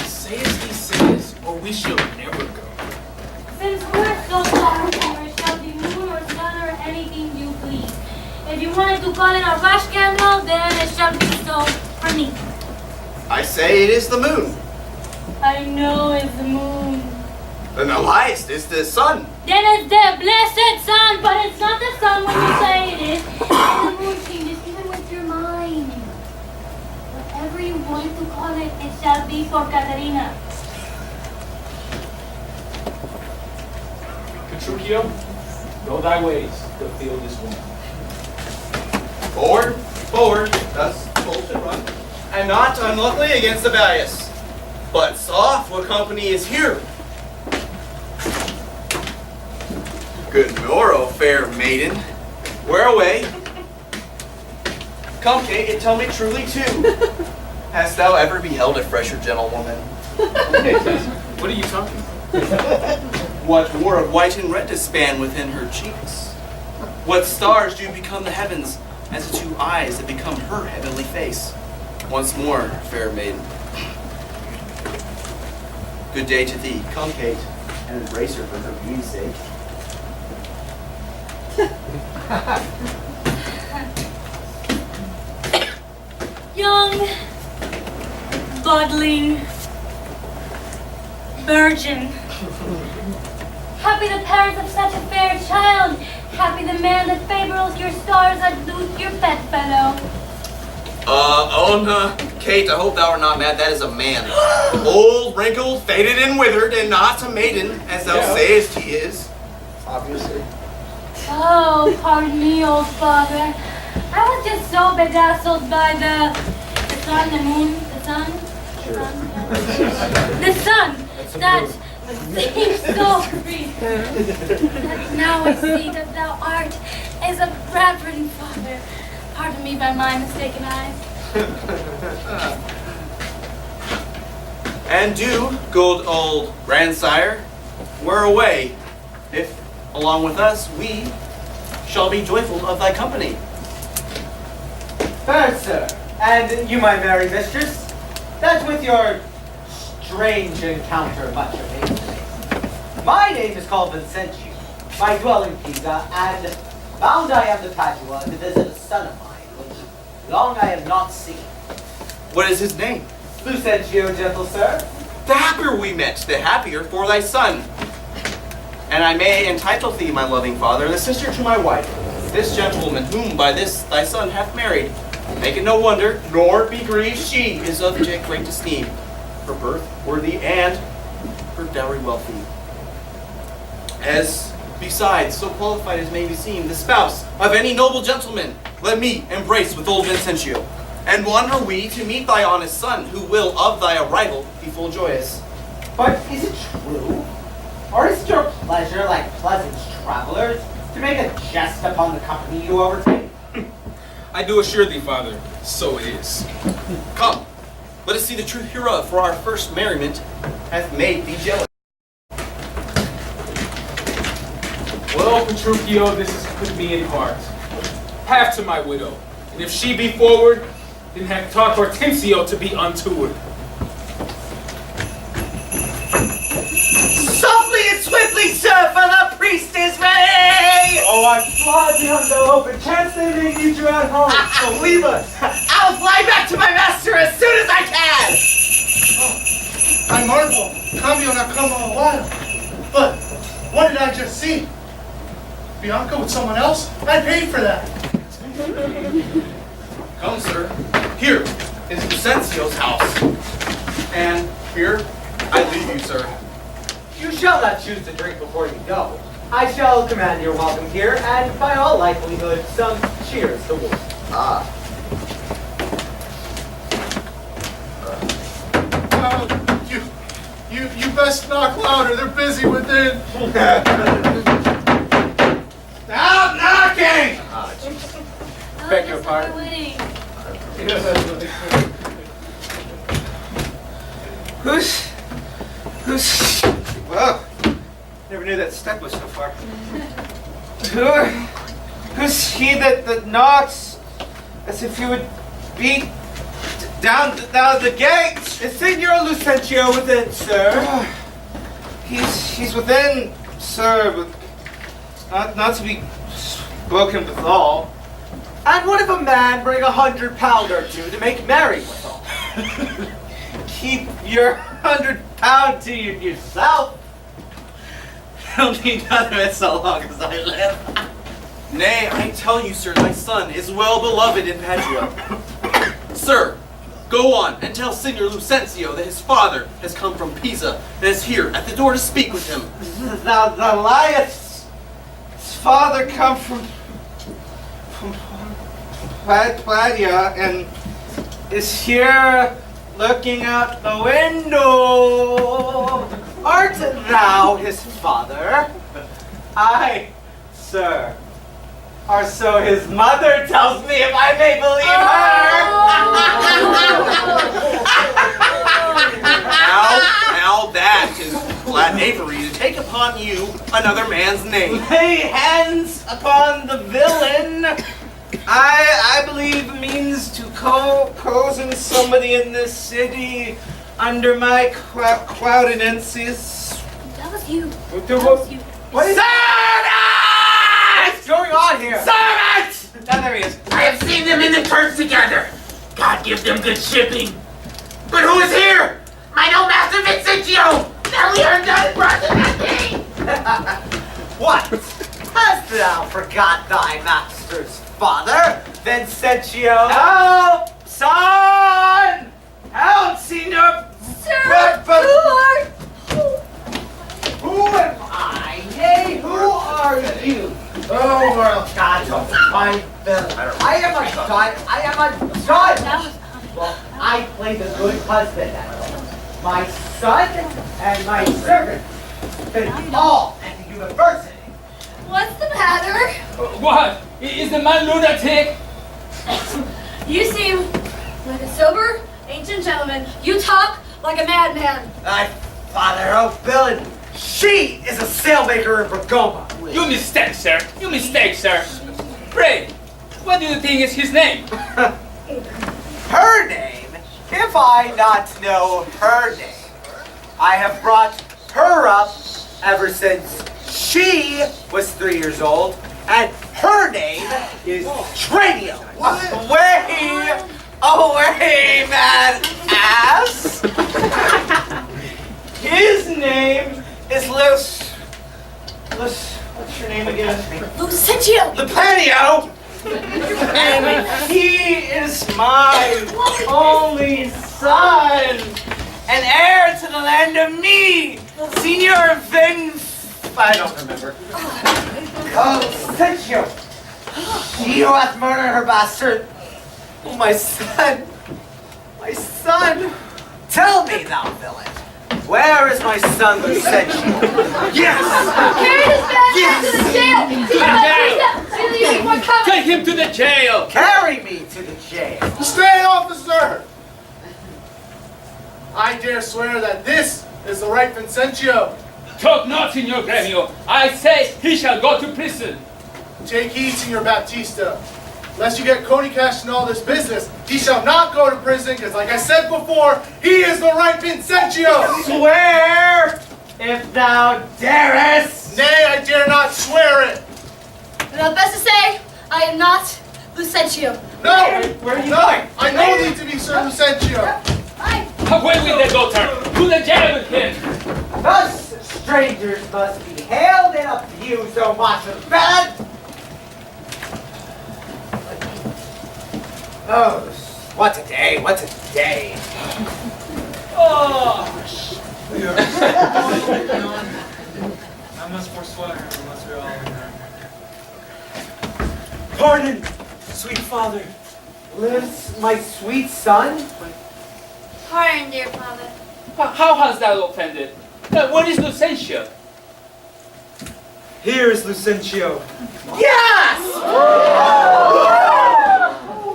Say as he says, or we shall never go. Since we're so far from it shall be moon or sun or anything you please. If you wanted to call it a rush candle, then it shall be so for me. I say it is the moon. I know it's the moon. Then the highest is the sun. Then it's the blessed sun, but it's not the sun when you say it is. And the moon changes even with your mind. Whatever you want to call it, it shall be for Katerina. Petruchio, go thy ways, the field is won. Forward, forward, thus bold should run, and not unluckily against the Valius. But soft, what company is here? Good morrow, fair maiden. Where away? Come, Kate, and tell me truly too. Hast thou ever beheld a fresher gentlewoman? What are you talking about? What war of white and red does span within her cheeks? What stars do become the heavens as the two eyes that become her heavenly face? Once more, fair maiden. Good day to thee. Come, Kate, and embrace her for her beauty's sake. Young, godling, virgin. Happy the parents of such a fair child. Happy the man that favors your stars and lose your bedfellow. Kate, I hope thou art not mad. That is a man. Old, wrinkled, faded, and withered, and not a maiden, as thou sayest he is. Obviously. Oh, pardon me, old father. I was just so bedazzled by the sun, the moon, the sun. Sure. The sun that seems so free. That now I see that thou art as a reverend father. Pardon me by my mistaken eyes. And do, good old grandsire, we're away, if, along with us, we shall be joyful of thy company. Fair sir, and you, my merry mistress, that with your strange encounter much amazed me. My name is called Vincentio, my dwelling Pisa, and bound I am to Padua to visit a son of mine, which long I have not seen. What is his name? Lucentio, gentle sir. The happier we met, the happier for thy son. And I may entitle thee, my loving father, the sister to my wife, this gentlewoman whom by this thy son hath married. Make it no wonder, nor be grieved, she is of great esteem, her birth worthy, and her dowry wealthy. As besides, so qualified as may be seen, the spouse of any noble gentleman, let me embrace with old Vincentio. And one are we to meet thy honest son, who will of thy arrival be full joyous. But is it true? Or is it your pleasure, like pleasant travelers, to make a jest upon the company you overtake? I do assure thee, father, so it is. Come, let us see the true hero, for our first merriment hath made thee jealous. Well, Petruchio, this has put me in heart. Half to my widow, and if she be forward, then have taught Hortensio to be untoward. Softly and swiftly, sir, for the priest is ready! Oh, I fly beyond the hope and chance they may need you at home. So leave us. I'll fly back to my master as soon as I can! I marvel, cambio not come all a while. But what did I just see? Bianca with someone else? I paid for that. Come, sir. Here is Lucencio's house. And here I leave you, sir. You shall not choose to drink before you go. I shall command your welcome here, and by all likelihood, some cheers to war. Ah. You best knock louder. They're busy within. Stop knocking! Beg your pardon. Winning. Who's... Well, never knew that step was so far. Who's he that knocks as if he would beat down the gate? Is Senor Lucencio within, sir? He's within, sir, but not to be spoken withal. And what if a man bring 100 pound or two to make merry withal? Keep your 100 pound to yourself. I'll need none of it so long as I live. Nay, I tell you, sir, thy son is well beloved in Padua. Sir, go on and tell Signor Lucencio that his father has come from Pisa and is here at the door to speak with him. Thou liest. His father come from Pladia and is here looking out the window. Art thou his father? Aye, sir. Or so his mother tells me, if I may believe Now that is flat knavery to take upon you another man's name. Lay hands upon the villain. I believe means to cozen somebody in this city under my cloudinences. That was you. What That was you. What's going on here? Servant! Oh, there he is. I have seen them in the church together. God give them good shipping. But who is here? My own master Vincentio! Now we are done brought to that thing! What? Hast thou forgot thy master's father, Vincentio? Help, son! Help, Senor! Sir, Who am I? Nay, who are you? Oh, well, God, my villain. I am a son. I am a son. Well, I play the good husband at home. My son and my servant finish all at the university. what's the matter? What? Is the man lunatic? You seem like a sober, ancient gentleman. You talk like a madman. Thy father, oh villain, she is a sailmaker in Bergamo. You mistake, sir. You mistake, sir. Pray, what do you think is his name? Her name? If I not know her name, I have brought her up ever since she was 3 years old, and her name is Tranio. Away, mad ass! His name is what's your name again? Lucencio! Lepanio! And he is my only son, an heir to the land of me, Senor I don't remember. Oh, Lucencio! She who hath murdered her bastard. Oh, my son. My son. Tell me, thou villain, Where is my son Lucentio? Yes! Carry this man to the jail! Take him to the jail! Carry me to the jail. Stay, officer! I dare swear that this is the right Vincentio. Talk not, Signor Gremio. I say he shall go to prison. Take heed, Senor Baptista. Lest you get Coney Cash in all this business, he shall not go to prison, because like I said before, he is the right Vincentio! Swear, if thou darest. Nay, I dare not swear it! Now, best to say, I am not Lucentio. No! Where are you No! going? I know thee to be Sir Lucentio! Away with the daughter! To the jail with him! Thus, strangers must be hailed and abused, O macho felon! Oh, what a day, what a day. Oh, I must forswear unless we're all in there. Pardon, sweet father. Lives my sweet son? Pardon, dear father. How has that offended? Where is Lucentio? Here is Lucentio, Yes!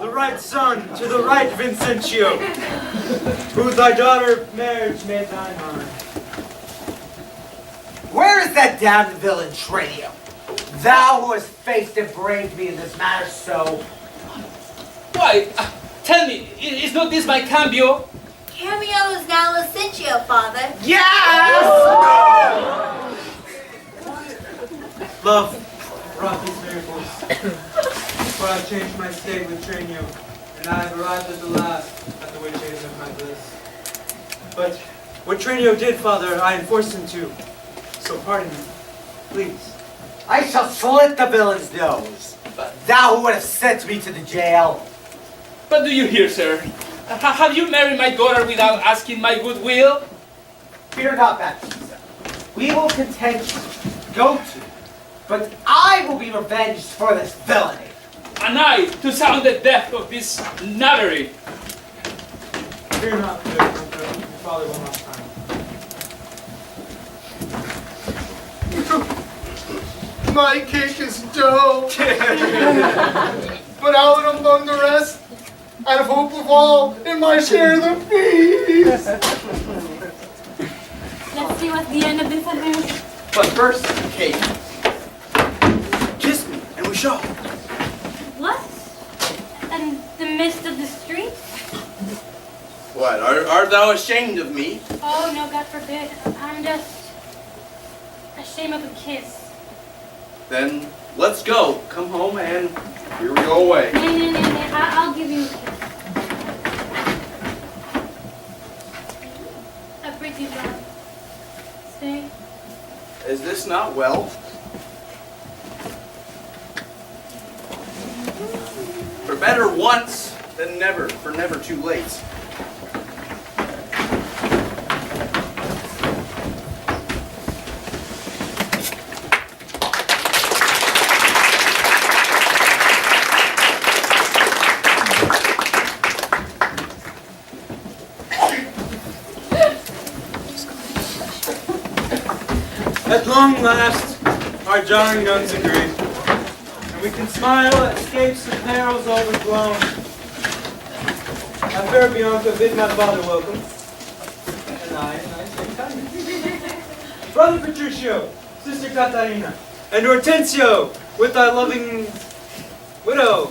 the right son to the right Vincentio, who thy daughter marriage made thine honor. Where is that damned villain Shrew? Thou who hast faced and braved me in this matter so. Why? Tell me, is not this my cambio? Cameo is now Lucentio, father. Yes! Love brought these miracles, for I changed my state with Trenio, and I have arrived at the last at the witch haven of my bliss. But what Trenio did, father, I enforced him to, so pardon me, please. I shall slit the villain's nose. Thou who would have sent me to the jail. But do you hear, sir? Have you married my daughter without asking my goodwill? Fear not, Baptista. We will content you. Go to. But I will be revenged for this villainy. And I, to sound the death of this knavery. Fear not, dear father will not time. My cake is dough! But out among the rest, out of hope of all, in my share of the feast! Let's see what's the end of this adventure. But first, Kate, kiss me, and we shall. What? In the midst of the street? What, art thou ashamed of me? Oh, no, God forbid. I'm just ashamed of a kiss. Then let's go. Come home and here we go away. Nay, I'll give you a kiss. A pretty dog. Stay. Is this not well? For better once than never, for never too late. At long last, our jarring notes agree, and we can smile at escapes and perils overblown. I, fair Bianca, bid my father welcome, and I say kindness. Brother Patricio, Sister Catarina, and Hortensio, with thy loving widow.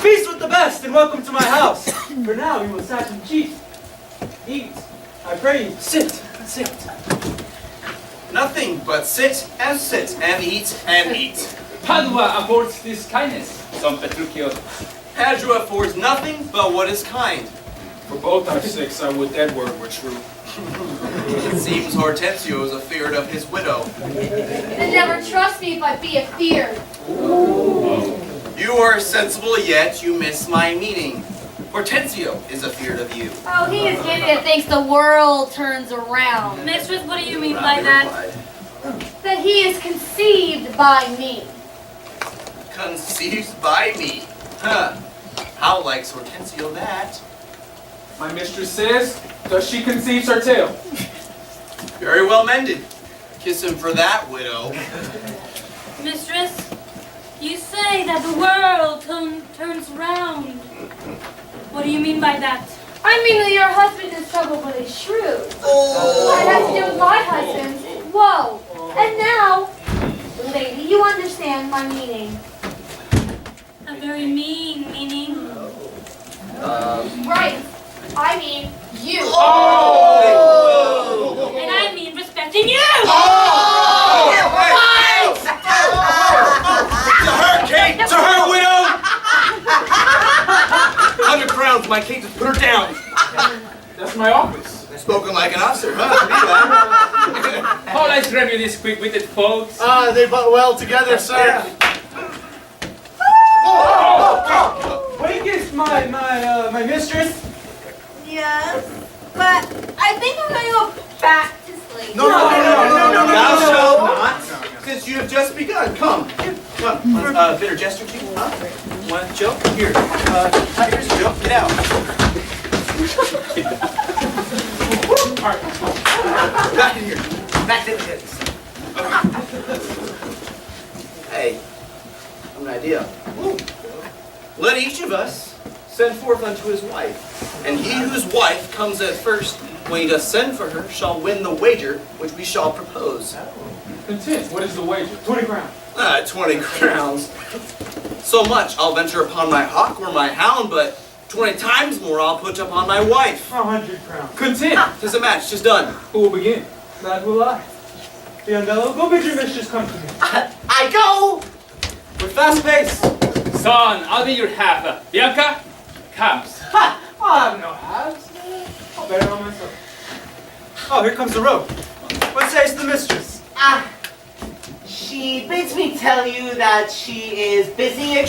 Feast with the best, and welcome to my house. For now, we will sat and cheat. Eat. I pray you, sit. Nothing but sit and eat and eat. Padua affords this kindness, Son Petruchio. Padua affords nothing but what is kind. For both our sakes, I would Edward were true. It seems Hortensio is afeard of his widow. And never trust me if I be afeard. You are sensible, yet you miss my meaning. Hortensio is afeard of you. Oh, he is giddy that thinks the world turns around. Mistress, what do you mean by that? That he is conceived by me. Conceived by me. Huh. How likes Hortensio that? My mistress says, thus she conceives her tale. Very well mended. Kiss him for that, widow. Mistress, you say that the world turns round. What do you mean by that? I mean that your husband is troubled with a shrew. Oh. That has to do with my husband. Whoa. And now, lady, you understand my meaning. A very mean meaning. Right. I mean you. Oh. And I mean respecting you! To her, Kate! To her, widow! 100 crowns, my Kate, just put her down. That's my office. Spoken like an officer, huh? How let's review these quick-witted folks? They butt well together, sir. Wake is my mistress. Yes. But I think I'm going to go back to sleep. No. Thou shalt not, since you have just begun. Come. Bitter jester, chief, huh? Want a joke? Here. Here's a joke. Get out. Back in here. Back to the business. Hey, I have an idea. Let each of us send forth unto his wife, and he whose wife comes at first, when he does send for her, shall win the wager which we shall propose. Content. What is the wager? 20 crowns. 20 crowns. So much I'll venture upon my hawk or my hound, but 20 times more I'll put upon my wife. 100 crowns. Content. 'Tis a match, 'tis done. Who will begin? That will I. Biondello, go bid your mistress come to me. I go! With fast pace. Son, I'll be your half. Bianca comes. I have no halves. I'll bet it on myself. Oh, here comes the road. What says the mistress? She bids me tell you that she is busy and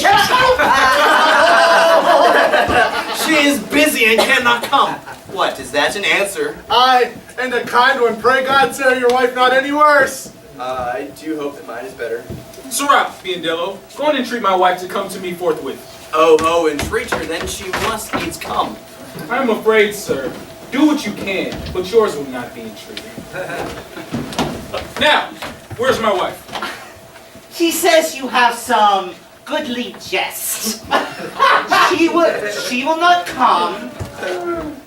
She is busy and cannot come. What, is that an answer? Aye, and a kind one. Pray God, sir, your wife not any worse. I do hope that mine is better. Surround, Biondello. Go and entreat my wife to come to me forthwith. Oh, entreat her, then she must needs come. I am afraid, sir. Do what you can, but yours will not be entreated. Now, where's my wife? She says you have some goodly jest. She will not come.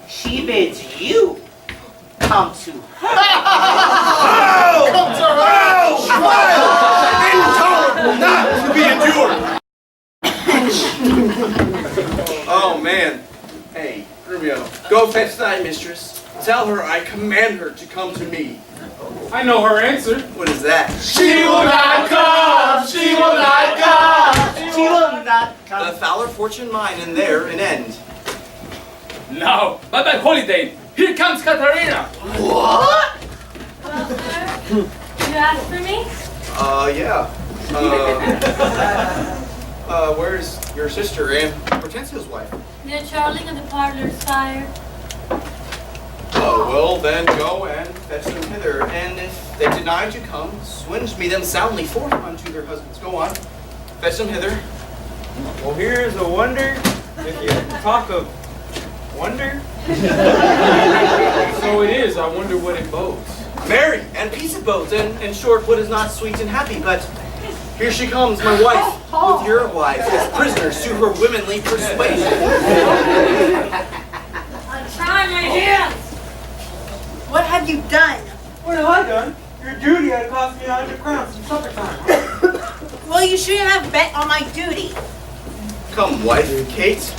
She bids you come to her. Come to her! Intolerable, not to be endured! Oh, man. Hey, Rubio, go fetch thy mistress. Tell her I command her to come to me. I know her answer. What is that? She will not come. She will not come. She will not come. The fouler fortune mine, and there an end. Now, but by holiday, here comes Katarina. What? Well, sir, you asked for me? Yeah. Where's your sister and Hortensio's wife? They're charling in the parlor, sire. Oh, well, then go and fetch them hither, and if they deny to come, swinge me them soundly forth unto their husbands. Go on, fetch them hither. Well, here's a wonder. If you talk of wonder. So it is. I wonder what it bodes. Merry and peace it bodes, and in short, what is not sweet and happy, but here she comes, my wife, with your wife, as prisoners to her womanly persuasion. Try my hands! What have you done? What have I done? Your duty had cost me 100 crowns in supper time. Well, you shouldn't have bet on my duty. Come, wife, Kate,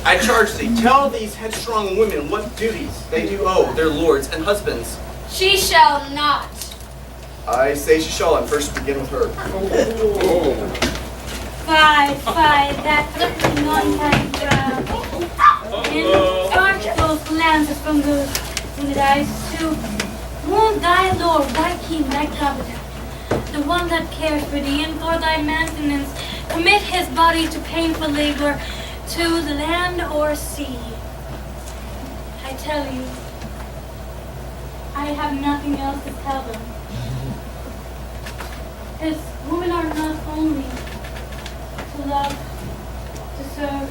I charge thee, tell these headstrong women what duties they do owe their lords and husbands. She shall not. I say she shall, and first begin with her. Fie, that looking one-time brow. In charge those lances from good, in the eyes to wound thy lord, thy king, thy covenant. The one that cares for thee and for thy maintenance, commit his body to painful labor, to the land or sea. I tell you, I have nothing else to tell them. As women are not only to love, to serve,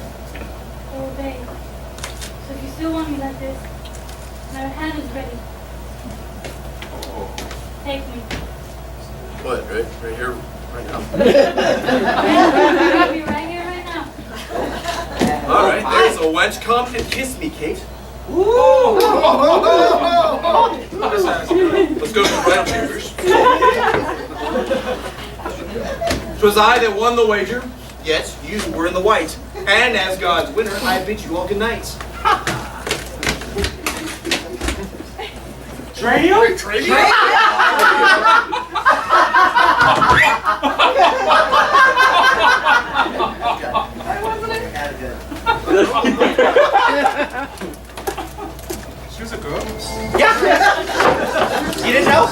or obey. So if you still want me like this, my hand is ready. Take me. What, right here, right now? I'll be right here, right now. All right, there's a wench. Come and kiss me, Kate. Let's go to the bridal chambers. 'Twas I that won the wager, yet you were in the white. And as God's winner, I bid you all good night. Training? She was a girl. Yeah. You didn't know?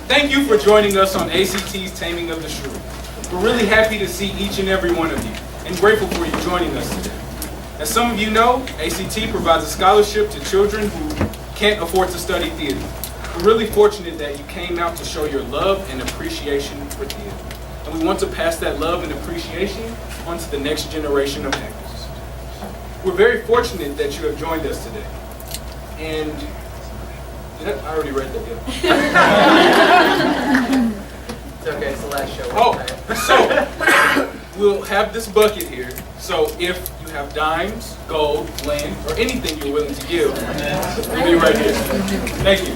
Thank you for joining us on ACT's Taming of the Shrew. We're really happy to see each and every one of you, and grateful for you joining us today. As some of you know, ACT provides a scholarship to children who can't afford to study theater. We're really fortunate that you came out to show your love and appreciation for theater. And we want to pass that love and appreciation on to the next generation of actors. We're very fortunate that you have joined us today. And I already read that, yeah. It's okay, it's the last show. Oh, so we'll have this bucket here. So if you have dimes, gold, land, or anything you're willing to give, we'll be right here. Thank you.